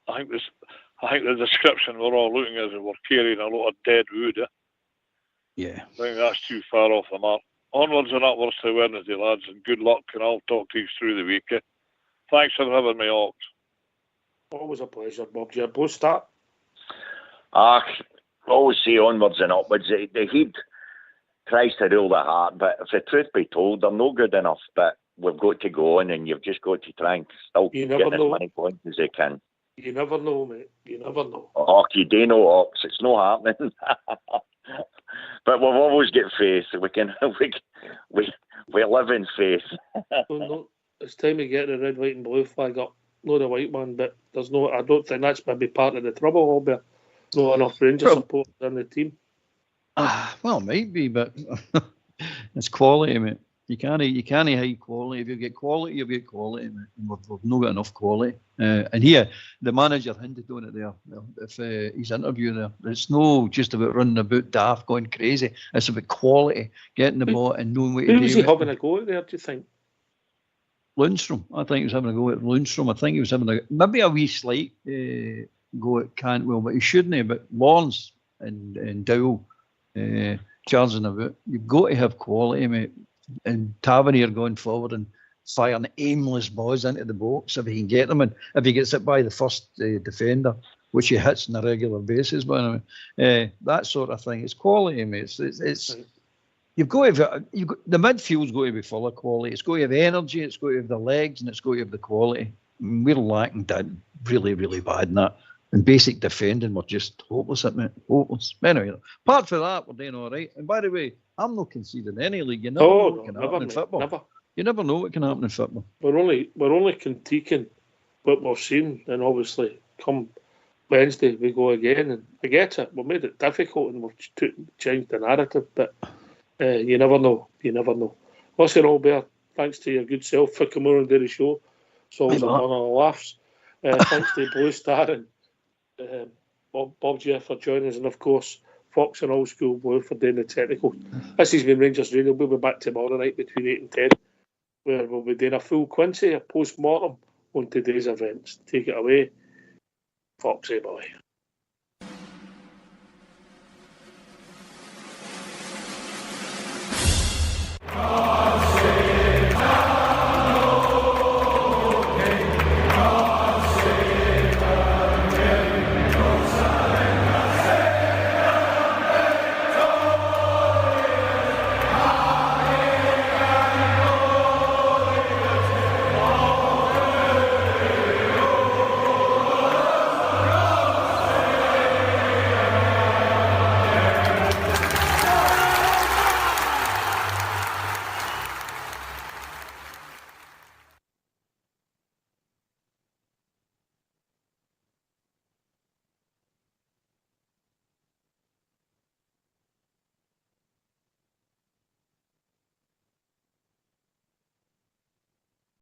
I think the description we're all looking at is we're carrying a lot of dead wood. Yeah. I think that's too far off the mark. Onwards and upwards to Wednesday, lads, and good luck, and I'll talk to you through the week. Thanks for having me, Ox. Always a pleasure, Bob Jar. Both start. Always say onwards and upwards. The heat tries to rule the heart, but if the truth be told, they're no good enough. But we've got to go on, and you've just got to try and still get as many points as they can. You never know, mate. You never know. You do know, Ox. It's not happening. But we've always got faith. We live in faith. No, it's time to get the red, white, and blue flag up. Not the white one, but there's no. I don't think that's maybe part of the trouble, Albert. Not enough Rangers support in the team. Well, it might be, but it's quality, mate. You can't hide quality. If you get quality, you get quality. And we've not got enough quality. And here, the manager hinted on it there. If his interview there, it's no just about running about daft, going crazy. It's about quality, getting the ball and knowing what to do. Who was he having a go at there, do you think? Lundstrom. I think he was having a go at Lundstrom. I think he was having maybe a wee slight go at Cantwell, but he shouldn't have. But Lawrence and Dowell charging about. You've got to have quality, mate. And Tavernier going forward and firing aimless balls into the box if he can get them, and if he gets it by the first defender, which he hits on a regular basis, by the way, that sort of thing. It's quality, mate. It's you've got to have, the midfield's got to be full of quality. It's got to have energy. It's got to have the legs, and it's got to have the quality. We're lacking that really, really bad in that. And basic defending, we're just hopeless at it, hopeless. Anyway, apart from that, we're doing all right. And by the way, I'm not conceding any league. You never know what can happen in football. Never. You never know what can happen in football. We're only critiquing what we've seen, and obviously, come Wednesday we go again. And I get it. We've made it difficult, and we've changed the narrative. But you never know. You never know. Listen, Albert, thanks to your good self for coming on and do the show. It's always a fun of laughs. Thanks to Blue Star and Bob Jeff for joining us, and of course Fox and Old School Blue for doing the technical. This has been Rangers Radio. We'll be back tomorrow night between 8 and 10, where we'll be doing a full Quincy, a post-mortem on today's events. Take it away, Foxy boy.